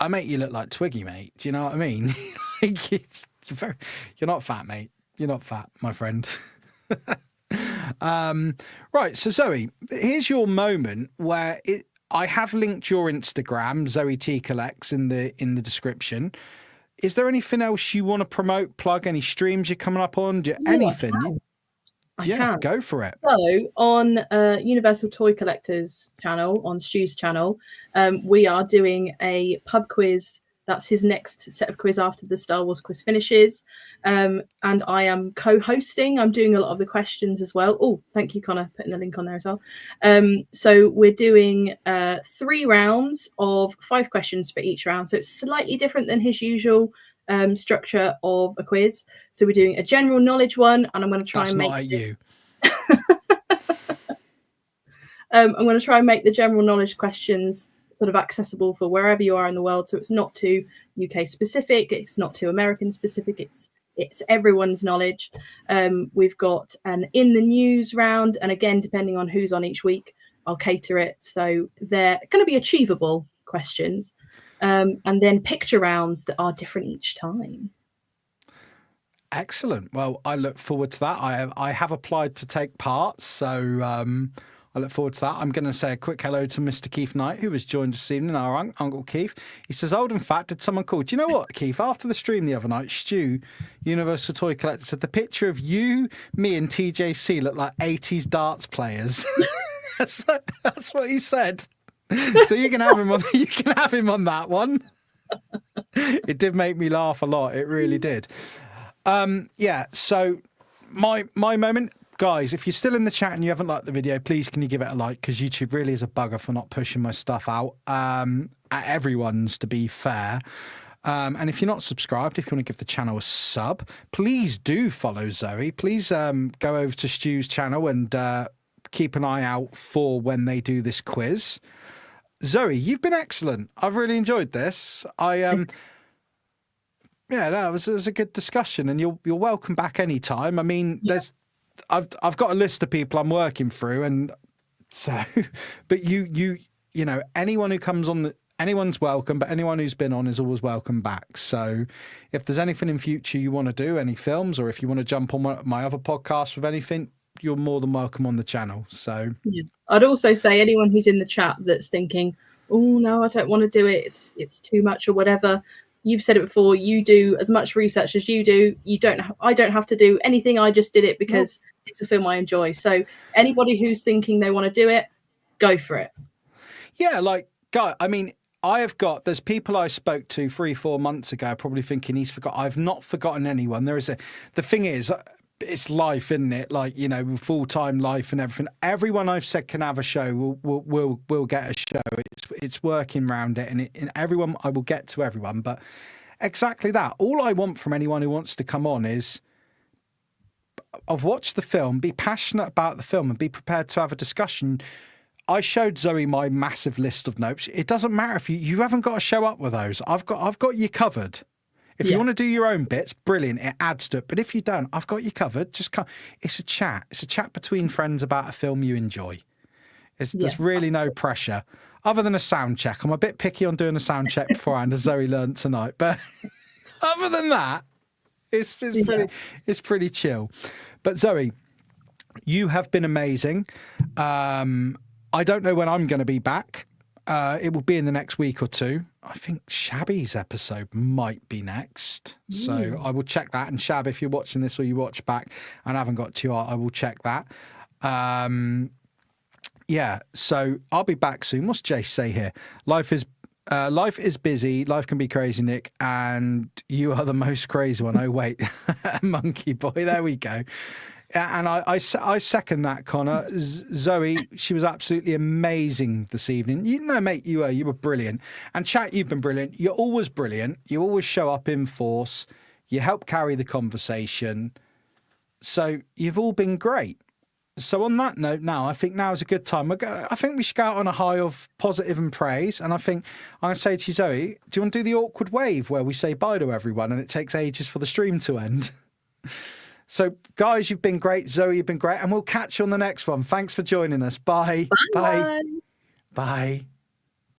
make you look like Twiggy, mate. Do you know what I mean? You're not fat, mate. You're not fat, my friend. Right, so Zoe, here's your moment where I have linked your Instagram, Zoe T Collects, in the description. Is there anything else you want to promote, plug, any streams you're coming up on? Anything?
I can.
Go for it.
So on Universal Toy Collectors channel, on Stu's channel, we are doing a pub quiz. That's his next set of quiz after the Star Wars quiz finishes. And I am co-hosting. I'm doing a lot of the questions as well. Oh, thank you, Connor, putting the link on there as well. So we're doing 3 rounds of 5 questions for each round. So it's slightly different than his usual structure of a quiz. So we're doing a general knowledge one, and I'm going to try and make
not you.
I'm going to try and make the general knowledge questions sort of accessible for wherever you are in the world. So it's not too UK specific, it's not too American specific, it's everyone's knowledge. We've got an in the news round, and again, depending on who's on each week, I'll cater it. So they're going to be achievable questions. And then picture rounds that are different each time.
Excellent. Well, I look forward to that. I have applied to take part, so I look forward to that. I'm going to say a quick hello to Mr. Keith Knight, who has joined us this evening, our Uncle Keith. He says, old and fat, did someone call? Do you know what, Keith? After the stream the other night, Stu, Universal Toy Collector, said the picture of you, me and TJC look like 80s darts players. That's what he said. So you can have him on. You can have him on that one. It did make me laugh a lot. It really did. Yeah. So my moment, guys. If you're still in the chat and you haven't liked the video, please can you give it a like, because YouTube really is a bugger for not pushing my stuff out. At everyone's, to be fair. And if you're not subscribed, if you want to give the channel a sub, please do follow Zoe. Please go over to Stu's channel and keep an eye out for when they do this quiz. Zoe, you've been excellent. I've really enjoyed this. Yeah, no, it was a good discussion, and you're welcome back anytime. I mean, I've got a list of people I'm working through, and so, but you know, anyone who comes on, anyone's welcome, but anyone who's been on is always welcome back. So if there's anything in future you want to do, any films, or if you want to jump on my other podcast with anything, you're more than welcome on the channel. So
yeah. I'd also say anyone who's in the chat that's thinking, oh no, I don't want to do it, it's too much or whatever, you've said it before, you do as much research as you do. I don't have to do anything. I just did it because it's a film I enjoy. So anybody who's thinking they want to do it, go for it. Yeah,
like, guy, I mean, there's people I spoke to 3-4 months ago probably thinking he's forgot. I've not forgotten anyone. The thing is, it's life, isn't it? Like, you know, full-time life and everything. Everyone I've said can have a show will get a show. It's working around it, and everyone, I will get to everyone. But exactly that. All I want from anyone who wants to come on is, I've watched the film, be passionate about the film, and be prepared to have a discussion. I showed Zoe my massive list of notes. It doesn't matter if you haven't got to show up with those. I've got you covered. If you want to do your own bits, brilliant. It adds to it. But if you don't, I've got you covered. Just come. It's a chat. It's a chat between friends about a film you enjoy. There's really no pressure, other than a sound check. I'm a bit picky on doing a sound check beforehand, as Zoe learned tonight. But other than that, it's pretty chill. But Zoe, you have been amazing. I don't know when I'm going to be back. It will be in the next week or two. I think Shabby's episode might be next. So I will check that. And Shab, if you're watching this or you watch back and I haven't got to you, I will check that. Yeah, so I'll be back soon. What's Jace say here? Life is busy. Life can be crazy, Nick. And you are the most crazy one. Oh, wait. Monkey boy. There we go. And I second that, Connor. Zoe, she was absolutely amazing this evening. You know, mate, you were brilliant. And chat, you've been brilliant. You're always brilliant. You always show up in force. You help carry the conversation. So you've all been great. So on that note, now I think now is a good time. I think we should go out on a high of positive and praise. And I think I'm going to say to you, Zoe, do you want to do the awkward wave where we say bye to everyone and it takes ages for the stream to end? So, guys, you've been great. Zoe, you've been great. And we'll catch you on the next one. Thanks for joining us. Bye.
Bye.
Bye. Bye.